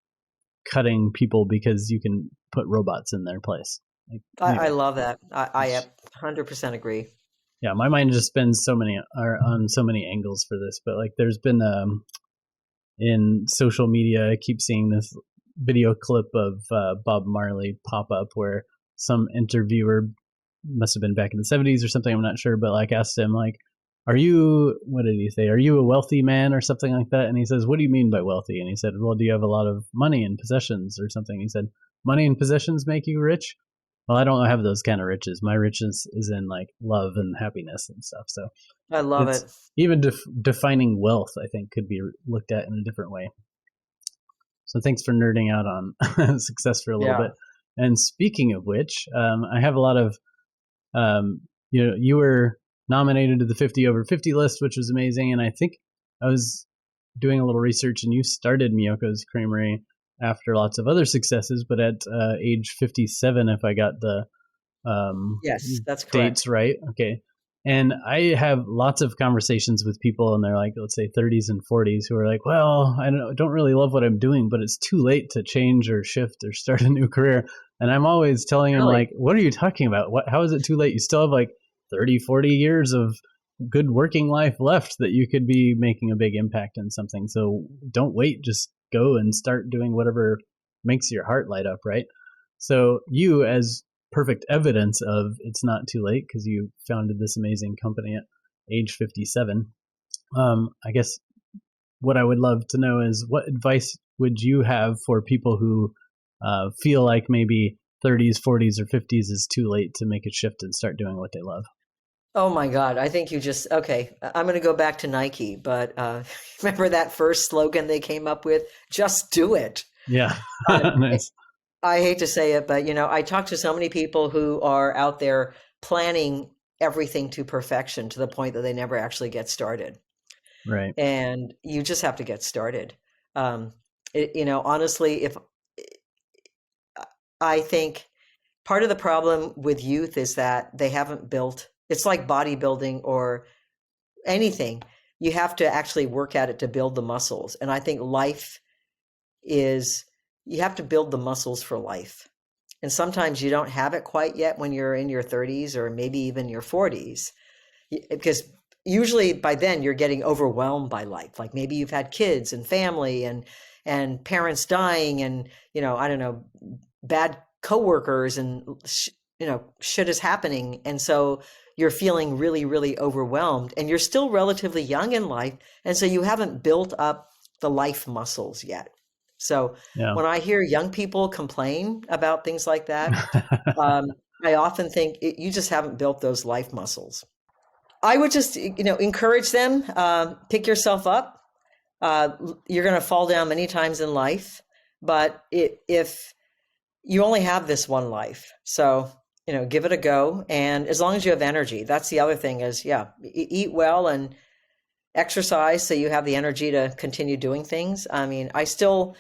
cutting people because you can put robots in their place. Like I anyway, love that. I it's, 100% agree. yeah, my mind just spins so many are on so many angles for this, but like there's been in social media, I keep seeing this video clip of Bob Marley pop up where some interviewer must have been back in the 70s or something, I'm not sure, but like asked him like, are you, what did he say, are you a wealthy man or something like that? And he says, what do you mean by wealthy? And he said, well, do you have a lot of money and possessions or something? He said, money and possessions make you rich? Well, I don't have those kind of riches. My riches is in like love and happiness and stuff. So I love it's it. even defining wealth, I think, could be looked at in a different way. So thanks for nerding out on success for a little Yeah. bit. And speaking of which, I have a lot of, you were nominated to the 50 over 50 list, which was amazing. And I think I was doing a little research, and you started Miyoko's Creamery after lots of other successes, but at age 57, if I got the Yes, that's dates correct. right. Okay. And I have lots of conversations with people, and they're like, let's say 30s and 40s, who are like, well, I don't really love what I'm doing, but it's too late to change or shift or start a new career. And I'm always telling them, Really? like, what are you talking about? How is it too late? You still have like 30, 40 years of good working life left that you could be making a big impact in something. So don't wait, just go and start doing whatever makes your heart light up, right? So you, as perfect evidence of it's not too late because you founded this amazing company at age 57. I guess what I would love to know is what advice would you have for people who feel like maybe 30s, 40s, or 50s is too late to make a shift and start doing what they love? Oh my God. I think you just, okay, I'm going to go back to Nike, but remember that first slogan they came up with? Just do it. Yeah, Um, nice. I hate to say it, but I talk to so many people who are out there planning everything to perfection to the point that they never actually get started. Right. And you just have to get started. Um, honestly, if I think part of the problem with youth is that they haven't built, it's like bodybuilding or anything. You have to actually work at it to build the muscles. And I think life is, you have to build the muscles for life. And sometimes you don't have it quite yet when you're in your 30s or maybe even your 40s, because usually by then you're getting overwhelmed by life. Like maybe you've had kids and family and parents dying and, I don't know, bad coworkers and, shit is happening. And so you're feeling really, really overwhelmed and you're still relatively young in life. And so you haven't built up the life muscles yet. So Yeah. when I hear young people complain about things like that, um, I often think you just haven't built those life muscles. I would just, encourage them, pick yourself up. You're going to fall down many times in life, but if you only have this one life, so, give it a go. And as long as you have energy, that's the other thing is, yeah, eat well and exercise so you have the energy to continue doing things. I mean, I still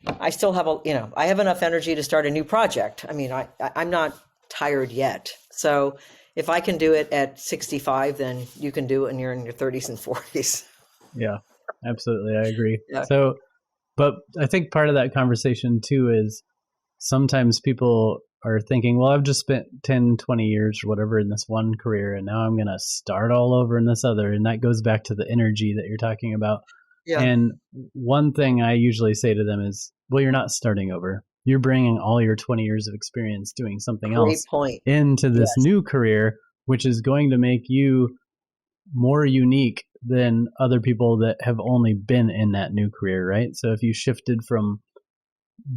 have I have enough energy to start a new project. I mean, I'm not tired yet. So if I can do it at 65, then you can do it when you're in your 30s and 40s. Yeah, absolutely. I agree. Yeah. So, but I think part of that conversation too is sometimes people are thinking, well, I've just spent 10, 20 years or whatever in this one career, and now I'm going to start all over in this other. And that goes back to the energy that you're talking about. Yeah. And one thing I usually say to them is, well, you're not starting over. You're bringing all your 20 years of experience doing something Great else point. into this Yes. new career, which is going to make you more unique than other people that have only been in that new career, right? So if you shifted from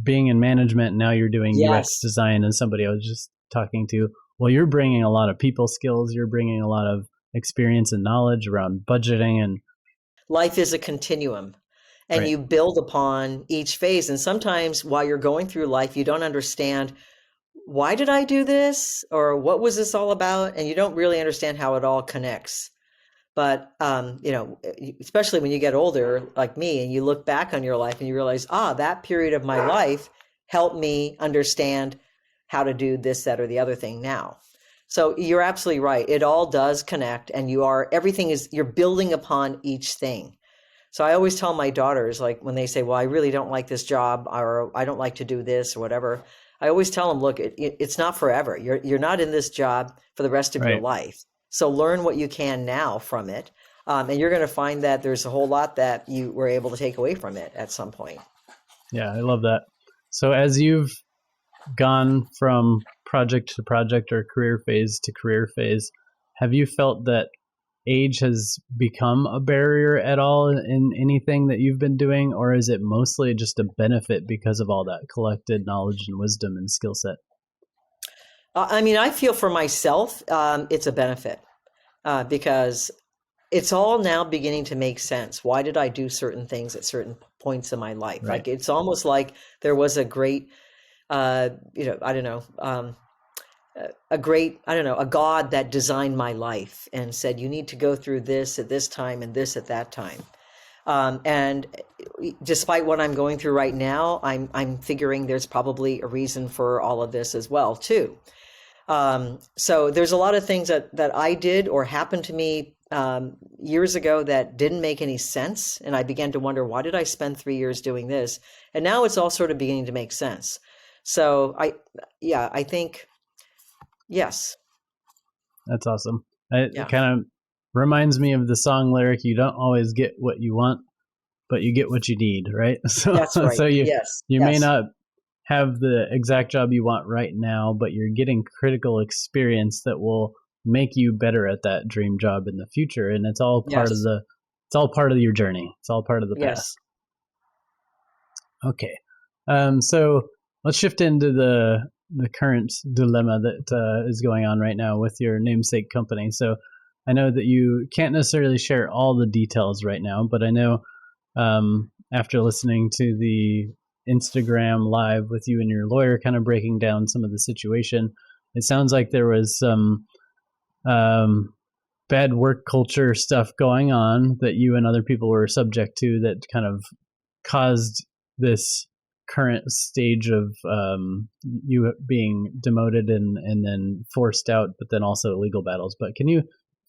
being in management, now you're doing UX Yes. design, and somebody I was just talking to, well, you're bringing a lot of people skills, you're bringing a lot of experience and knowledge around budgeting and Life is a continuum and right. you build upon each phase. And sometimes while you're going through life, you don't understand, why did I do this? Or what was this all about? And you don't really understand how it all connects. But especially when you get older, like me, and you look back on your life and you realize, that period of my life helped me understand how to do this, that, or the other thing now. So you're absolutely right. It all does connect, and you're building upon each thing. So I always tell my daughters, like when they say, well, I really don't like this job, or I don't like to do this or whatever, I always tell them, look, it's not forever. You're not in this job for the rest of your Right. life. So learn what you can now from it. And you're going to find that there's a whole lot that you were able to take away from it at some point. Yeah, I love that. So as you've gone from project to project or career phase to career phase, have you felt that age has become a barrier at all in anything that you've been doing, or is it mostly just a benefit because of all that collected knowledge and wisdom and skill set? I mean, I feel for myself, it's a benefit because it's all now beginning to make sense. Why did I do certain things at certain points in my life? Right. Like, it's almost like there was a great, I don't know, a God that designed my life and said, you need to go through this at this time and this at that time. And despite what I'm going through right now, I'm figuring there's probably a reason for all of this as well, too. So there's a lot of things that I did or happened to me years ago that didn't make any sense. And I began to wonder, why did I spend 3 years doing this? And now it's all sort of beginning to make sense. So I think, yes. That's awesome. It Yeah, kind of reminds me of the song lyric, you don't always get what you want, but you get what you need, right? So that's right. so Yes, you may yes, not have the exact job you want right now, but you're getting critical experience that will make you better at that dream job in the future. And it's all part of yes, your journey. It's all part of the path. yes. Okay. So let's shift into the current dilemma that is going on right now with your namesake company. So I know that you can't necessarily share all the details right now, but I know after listening to the Instagram live with you and your lawyer kind of breaking down some of the situation, it sounds like there was some bad work culture stuff going on that you and other people were subject to that kind of caused this current stage of you being demoted and then forced out, but then also legal battles. But can you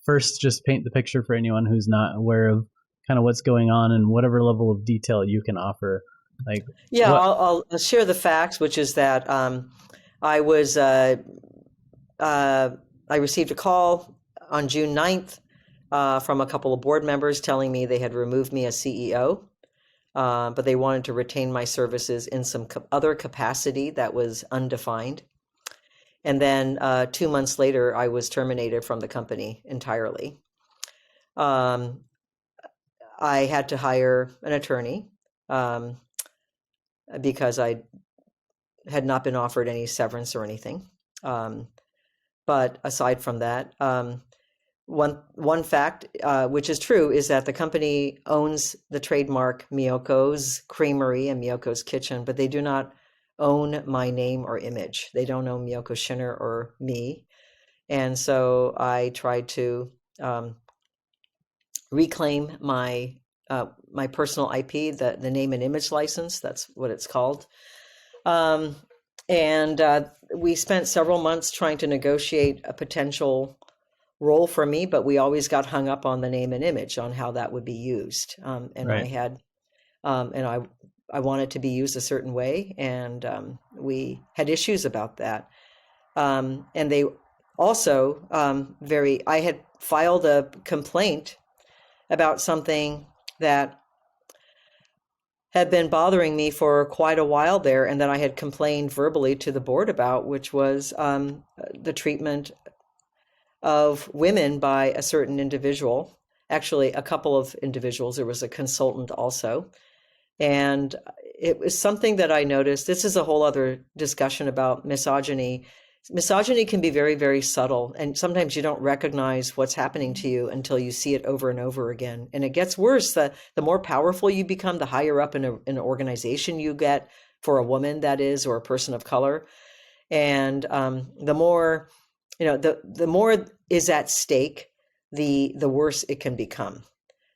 first just paint the picture for anyone who's not aware of kind of what's going on and whatever level of detail you can offer? Like Yeah, what? I'll share the facts, which is that I was I received a call on June 9th from a couple of board members telling me they had removed me as CEO, but they wanted to retain my services in some other capacity that was undefined. And then 2 months later, I was terminated from the company entirely. Um, I had to hire an attorney um, because I had not been offered any severance or anything. But aside from that, one fact, which is true, is that the company owns the trademark Miyoko's Creamery and Miyoko's Kitchen, but they do not own my name or image. They don't own Miyoko Schinner or me. And so I tried to reclaim my personal IP, the name and image license. That's what it's called. Um, and we spent several months trying to negotiate a potential role for me, but we always got hung up on the name and image, on how that would be used. And Right. I wanted to be used a certain way, and we had issues about that. And they also I had filed a complaint about something that had been bothering me for quite a while there, and that I had complained verbally to the board about, which was the treatment of women by a certain individual, actually a couple of individuals. There was a consultant also. And it was something that I noticed. This is a whole other discussion about misogyny. Misogyny can be very, very subtle, and sometimes you don't recognize what's happening to you until you see it over and over again. And it gets worse. The more powerful you become, the higher up in an organization you get, for a woman, that is, or a person of color. And the more, the more is at stake, the worse it can become.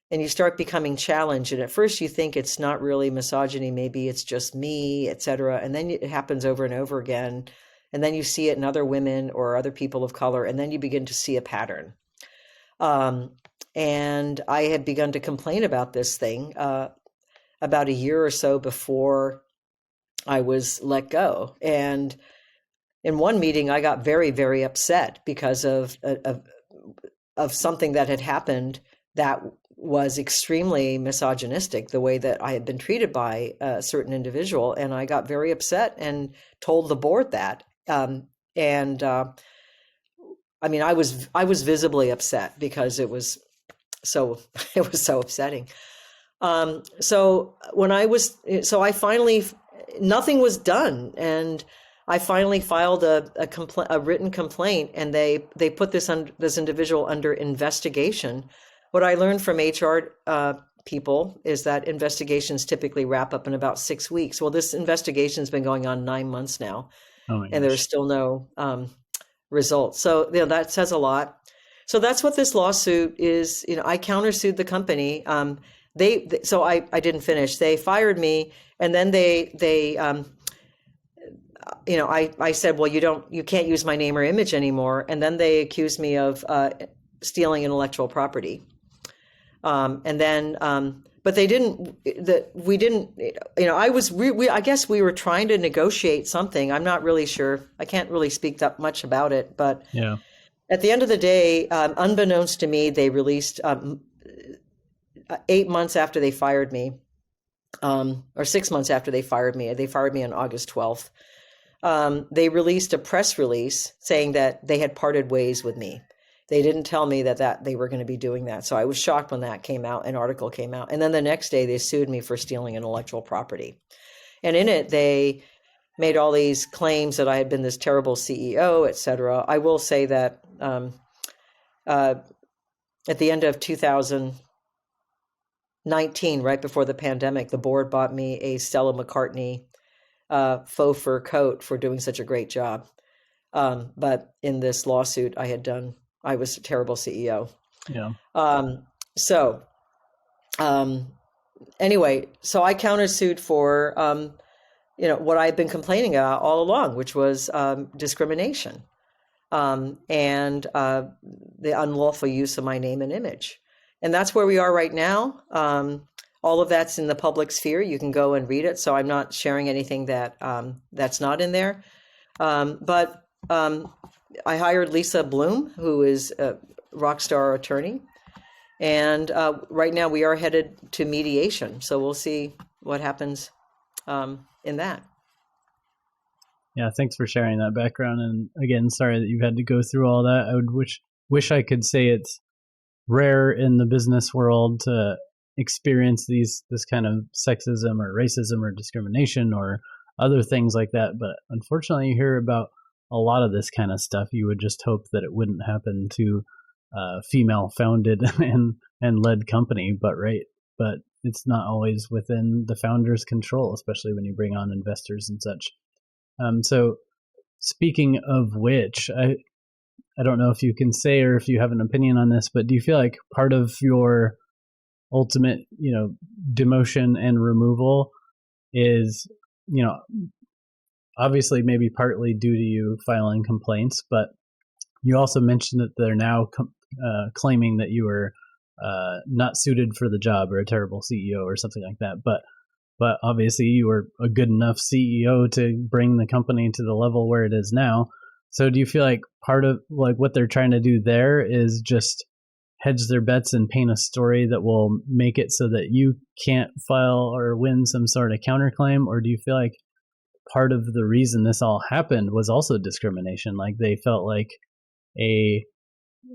And you start becoming challenged, and at first you think it's not really misogyny, maybe it's just me, etc. And then it happens over and over again, and then you see it in other women or other people of color, and then you begin to see a pattern. And I had begun to complain about this thing about a year or so before I was let go. And in one meeting, I got very, very upset because of something that had happened that was extremely misogynistic, the way that I had been treated by a certain individual. And I got very upset and told the board that. And I mean, I was visibly upset because it was so it was so upsetting. So I finally, nothing was done, and I finally filed a written complaint, and they put this individual under investigation. What I learned from HR people is that investigations typically wrap up in about 6 weeks. Well, this investigation's been going on 9 months now, Oh my and gosh. there's still no results. So that says a lot. So that's what this lawsuit is. I countersued the company. So I didn't finish. They fired me, and then I said, well, you can't use my name or image anymore. And then they accused me of stealing intellectual property. But they didn't. We didn't. I guess we were trying to negotiate something. I'm not really sure. I can't really speak that much about it. But Yeah. at the end of the day, unbeknownst to me, they released 8 months after they fired me, or 6 months after they fired me. They fired me on August 12th. They released a press release saying that they had parted ways with me. They didn't tell me that they were going to be doing that. So I was shocked when that came out, an article came out. And then the next day they sued me for stealing intellectual property. And in it, they made all these claims that I had been this terrible CEO, et cetera. I will say that at the end of 2019, right before the pandemic, the board bought me a Stella McCartney faux fur coat for doing such a great job. But in this lawsuit I was a terrible CEO. Yeah. Anyway, so I countersued for, what I've been complaining about all along, which was discrimination and the unlawful use of my name and image. And that's where we are right now. All of that's in the public sphere. You can go and read it. So I'm not sharing anything that's not in there. But I hired Lisa Bloom, who is a rock star attorney. And right now we are headed to mediation. So we'll see what happens in that. Yeah, thanks for sharing that background. And again, sorry that you've had to go through all that. I would wish I could say it's rare in the business world to experience this kind of sexism or racism or discrimination or other things like that. But unfortunately, you hear about a lot of this kind of stuff. You would just hope that it wouldn't happen to a female-founded and led company, but it's not always within the founder's control, especially when you bring on investors and such. So speaking of which, I don't know if you can say or if you have an opinion on this, but do you feel like part of your ultimate, demotion and removal is, obviously maybe partly due to you filing complaints, but you also mentioned that they're now claiming that you were not suited for the job or a terrible CEO or something like that. But obviously you were a good enough CEO to bring the company to the level where it is now. So do you feel like part of like what they're trying to do there is just hedge their bets and paint a story that will make it so that you can't file or win some sort of counterclaim? Or do you feel like part of the reason this all happened was also discrimination? Like they felt like a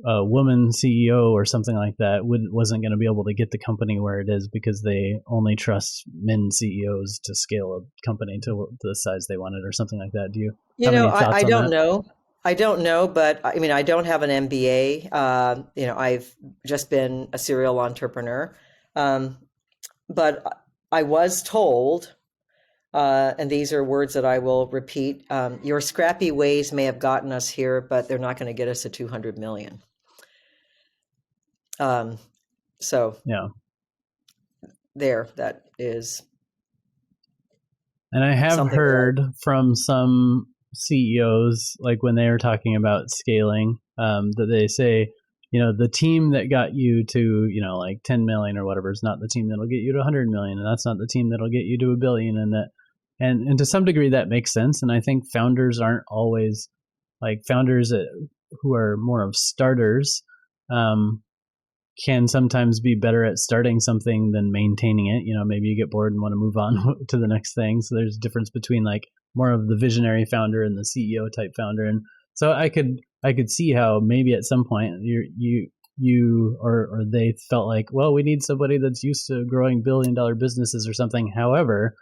woman CEO or something like that wasn't going to be able to get the company where it is because they only trust men CEOs to scale a company to the size they wanted or something like that. Do you have any thoughts I on don't that? know. I don't know, but I mean, I don't have an MBA. I've just been a serial entrepreneur. But I was told, and these are words that I will repeat, your scrappy ways may have gotten us here, but they're not going to get us to 200 million. So Yeah. that is And I have something heard from some CEOs, like when they were talking about scaling, that they say, the team that got you to, like 10 million or whatever is not the team that'll get you to 100 million. And that's not the team that'll get you to 1 billion. And that And to some degree that makes sense. And I think founders aren't always like founders who are more of starters, can sometimes be better at starting something than maintaining it. Maybe you get bored and want to move on to the next thing. So there's a difference between like more of the visionary founder and the CEO type founder. And so I could see how maybe at some point you or they felt like, well, we need somebody that's used to growing billion-dollar businesses or something. However,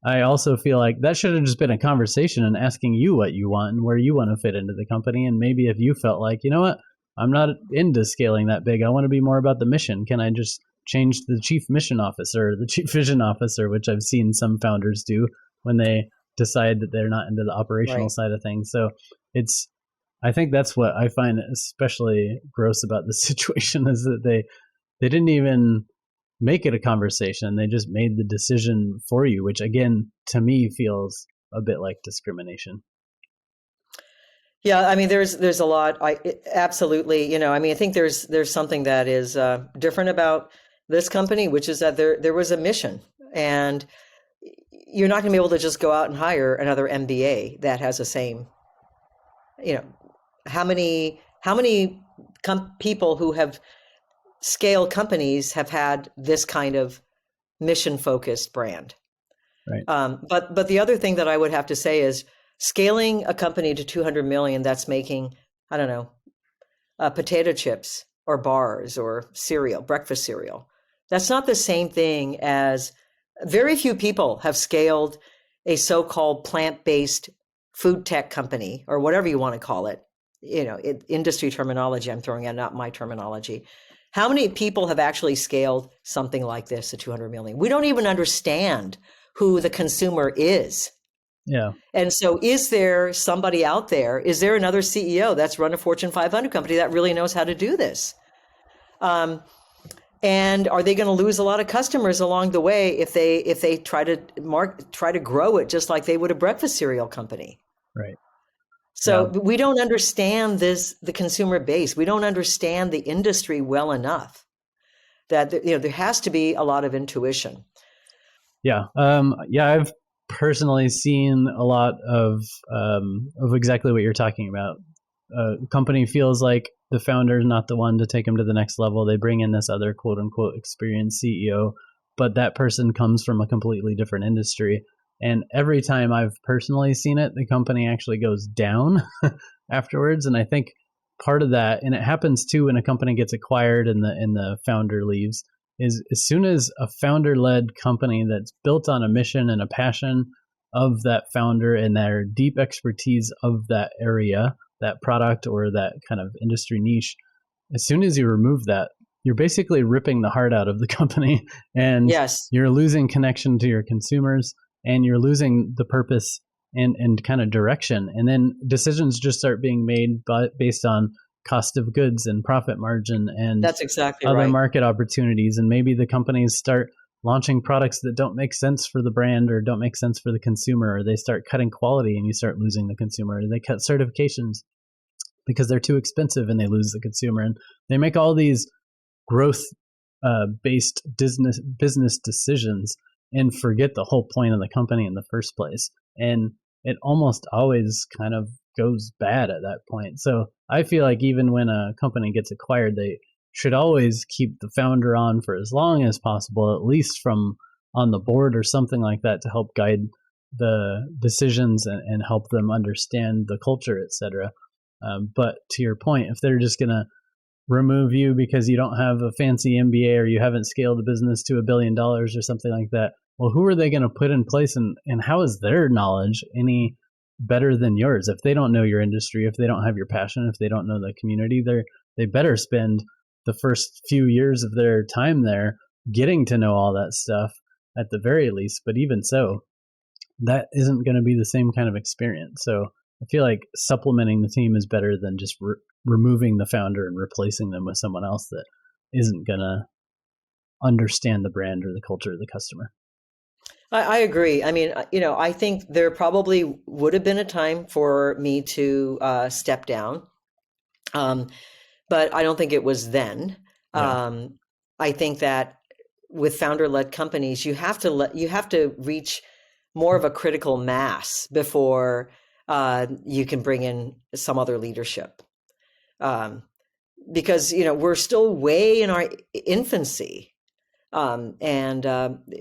I also feel like that should have just been a conversation and asking you what you want and where you want to fit into the company. And maybe if you felt like, you know what, I'm not into scaling that big, I want to be more about the mission. Can I just change the chief mission officer or the chief vision officer, which I've seen some founders do when they decide that they're not into the operational side of things. So I think that's what I find especially gross about the situation is that they didn't even make it a conversation. They just made the decision for you, which again, to me feels a bit like discrimination. Yeah, I mean, there's a lot. Absolutely, I think there's something that is different about this company, which is that there was a mission, and you're not going to be able to just go out and hire another MBA that has the same. How many people who have scaled companies have had this kind of mission focused brand? Right. But the other thing that I would have to say is scaling a company to 200 million that's making, I don't know, potato chips or bars or cereal, breakfast cereal. That's not the same thing as very few people have scaled a so-called plant-based food tech company or whatever you want to call it. Industry terminology I'm throwing out, not my terminology. How many people have actually scaled something like this to 200 million? We don't even understand who the consumer is. Yeah. And so is there somebody out there? Is there another CEO that's run a Fortune 500 company that really knows how to do this? And are they going to lose a lot of customers along the way if they try to grow it just like they would a breakfast cereal company? Right. So we don't understand the consumer base. We don't understand the industry well enough that there has to be a lot of intuition. Yeah. I've personally seen a lot of exactly what you're talking about. A company feels like the founder is not the one to take them to the next level. They bring in this other quote unquote experienced CEO, but that person comes from a completely different industry. And every time I've personally seen it, the company actually goes down afterwards. And I think part of that, and it happens too when a company gets acquired and the founder leaves, is as soon as a founder-led company that's built on a mission and a passion of that founder and their deep expertise of that area, that product or that kind of industry niche, as soon as you remove that, you're basically ripping the heart out of the company, and yes, you're losing connection to your consumers, and you're losing the purpose and kind of direction. And then decisions just start being made based on cost of goods and profit margin and that's exactly other right. market opportunities. And maybe the companies start launching products that don't make sense for the brand or don't make sense for the consumer, or they start cutting quality and you start losing the consumer. Or they cut certifications because they're too expensive and they lose the consumer. And they make all these growth based business decisions and forget the whole point of the company in the first place. And it almost always kind of goes bad at that point. So I feel like even when a company gets acquired, they should always keep the founder on for as long as possible, at least from on the board or something like that, to help guide the decisions and help them understand the culture, etc. But to your point, if they're just going to remove you because you don't have a fancy MBA or you haven't scaled a business to $1 billion or something like that, well, who are they going to put in place, and how is their knowledge any better than yours? If they don't know your industry, if they don't have your passion, if they don't know the community, they better spend the first few years of their time there getting to know all that stuff at the very least. But even so, that isn't going to be the same kind of experience. So I feel like supplementing the team is better than just removing the founder and replacing them with someone else that isn't going to understand the brand or the culture of the customer. I agree. I mean, I think there probably would have been a time for me to step down, but I don't think it was then. Yeah. I think that with founder-led companies, you have to reach more of a critical mass before you can bring in some other leadership. Because, we're still way in our infancy. And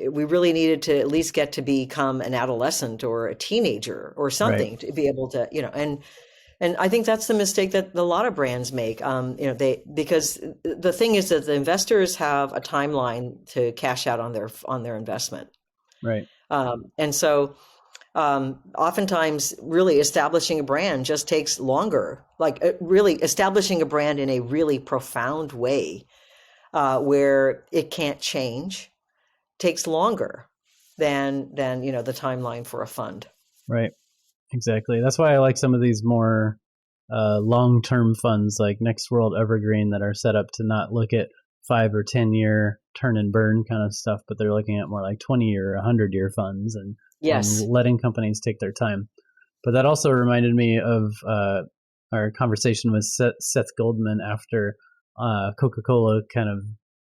we really needed to at least get to become an adolescent or a teenager or Right. something to be able to, and I think that's the mistake that a lot of brands make. Because the thing is that the investors have a timeline to cash out on their investment. Right. And so oftentimes really establishing a brand just takes longer, like really establishing a brand in a really profound way where it can't change takes longer than the timeline for a fund. Right. Exactly. That's why I like some of these more long-term funds like Next World Evergreen that are set up to not look at 5 or 10-year turn and burn kind of stuff, but they're looking at more like 20-year, 100-year funds and Yes. letting companies take their time. But that also reminded me of our conversation with Seth Goldman after Coca-Cola kind of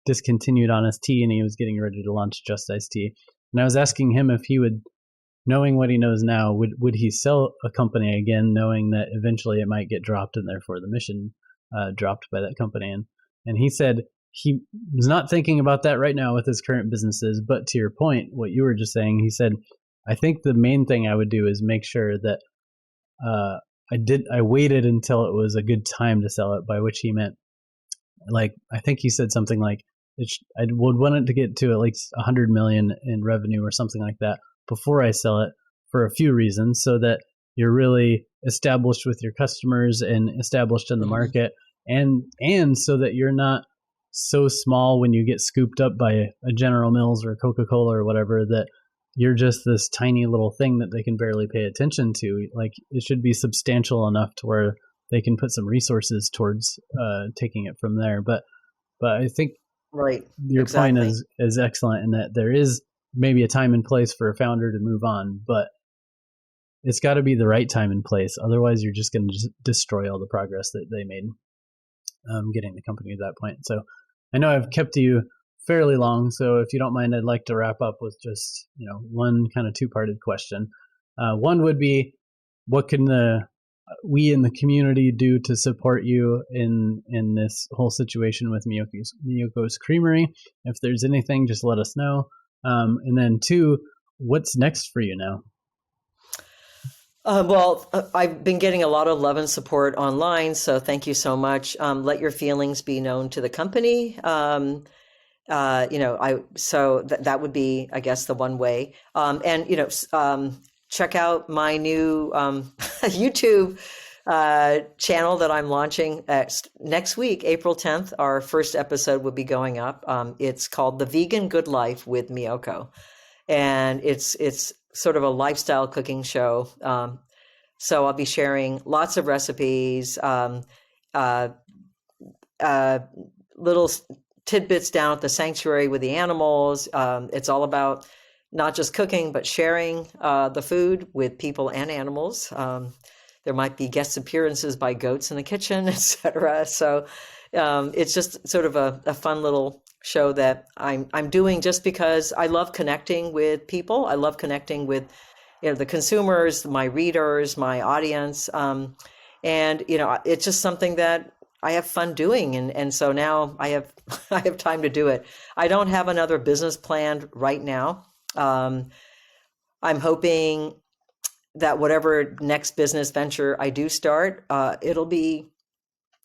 discontinued Honest Tea and he was getting ready to launch Just Iced Tea. And I was asking him if he would, knowing what he knows now, would he sell a company again, knowing that eventually it might get dropped and therefore the mission dropped by that company? And he said he was not thinking about that right now with his current businesses. But to your point, what you were just saying, he said, I think the main thing I would do is make sure that I waited until it was a good time to sell it, by which he meant, like, I think he said something like, I would want it to get to at least 100 million in revenue or something like that before I sell it, for a few reasons, so that you're really established with your customers and established in the market, and so that you're not so small when you get scooped up by a General Mills or Coca-Cola or whatever that you're just this tiny little thing that they can barely pay attention to. Like, it should be substantial enough to where they can put some resources towards taking it from there. But I think Right. your Exactly. point is excellent in that there is maybe a time and place for a founder to move on, but it's got to be the right time and place. Otherwise, you're just going to destroy all the progress that they made getting the company to that point. So I know I've kept you fairly long, so if you don't mind, I'd like to wrap up with just one kind of two-parted question. One would be, what can we in the community do to support you in this whole situation with Miyoko's Creamery? If there's anything, just let us know. And then two, what's next for you now? Well, I've been getting a lot of love and support online, so thank you so much. Let your feelings be known to the company. That would be, I guess, the one way. Check out my new YouTube channel that I'm launching next week, April 10th. Our first episode will be going up. It's called The Vegan Good Life with Miyoko, and it's sort of a lifestyle cooking show. So I'll be sharing lots of recipes, little tidbits down at the sanctuary with the animals. It's all about not just cooking, but sharing the food with people and animals. There might be guest appearances by goats in the kitchen, etc. So it's just sort of a fun little show that I'm doing just because I love connecting with people. I love connecting with the consumers, my readers, my audience, and it's just something that I have fun doing, and so now I have I have time to do it. I don't have another business planned right now. I'm hoping that whatever next business venture I do start, it'll be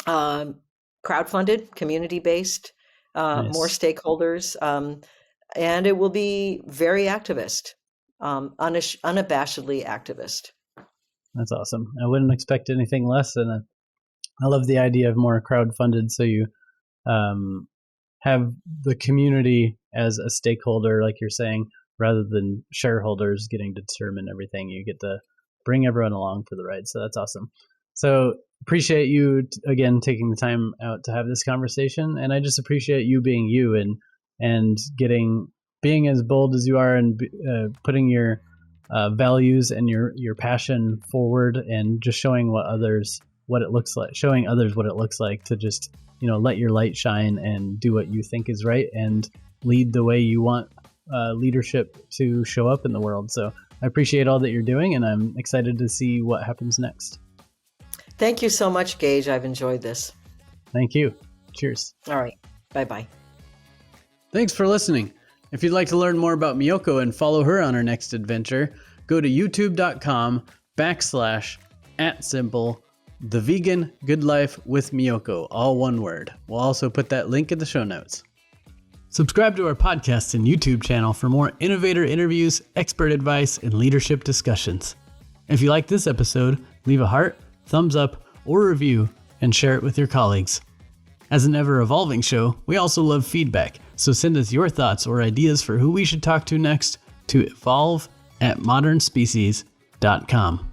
crowdfunded, community-based, Nice. more stakeholders, and it will be very activist, unabashedly activist. That's awesome. I wouldn't expect anything less, and I love the idea of more crowdfunded, so you have the community as a stakeholder, like you're saying, rather than shareholders getting to determine everything. You get to bring everyone along for the ride. So that's awesome. So appreciate you again taking the time out to have this conversation, and I just appreciate you being you and being as bold as you are and putting your values and your passion forward, and just showing others what it looks like to just let your light shine and do what you think is right and lead the way you want leadership to show up in the world. So I appreciate all that you're doing, and I'm excited to see what happens next. Thank you so much, Gage. I've enjoyed this. Thank you. Cheers. All right. Bye-bye. Thanks for listening. If you'd like to learn more about Miyoko and follow her on her next adventure, go to youtube.com/@simple The Vegan Good Life with Miyoko, all one word. We'll also put that link in the show notes. Subscribe to our podcast and YouTube channel for more innovator interviews, expert advice, and leadership discussions. If you like this episode, leave a heart, thumbs up, or review, and share it with your colleagues. As an ever-evolving show, we also love feedback, so send us your thoughts or ideas for who we should talk to next to evolve@modernspecies.com.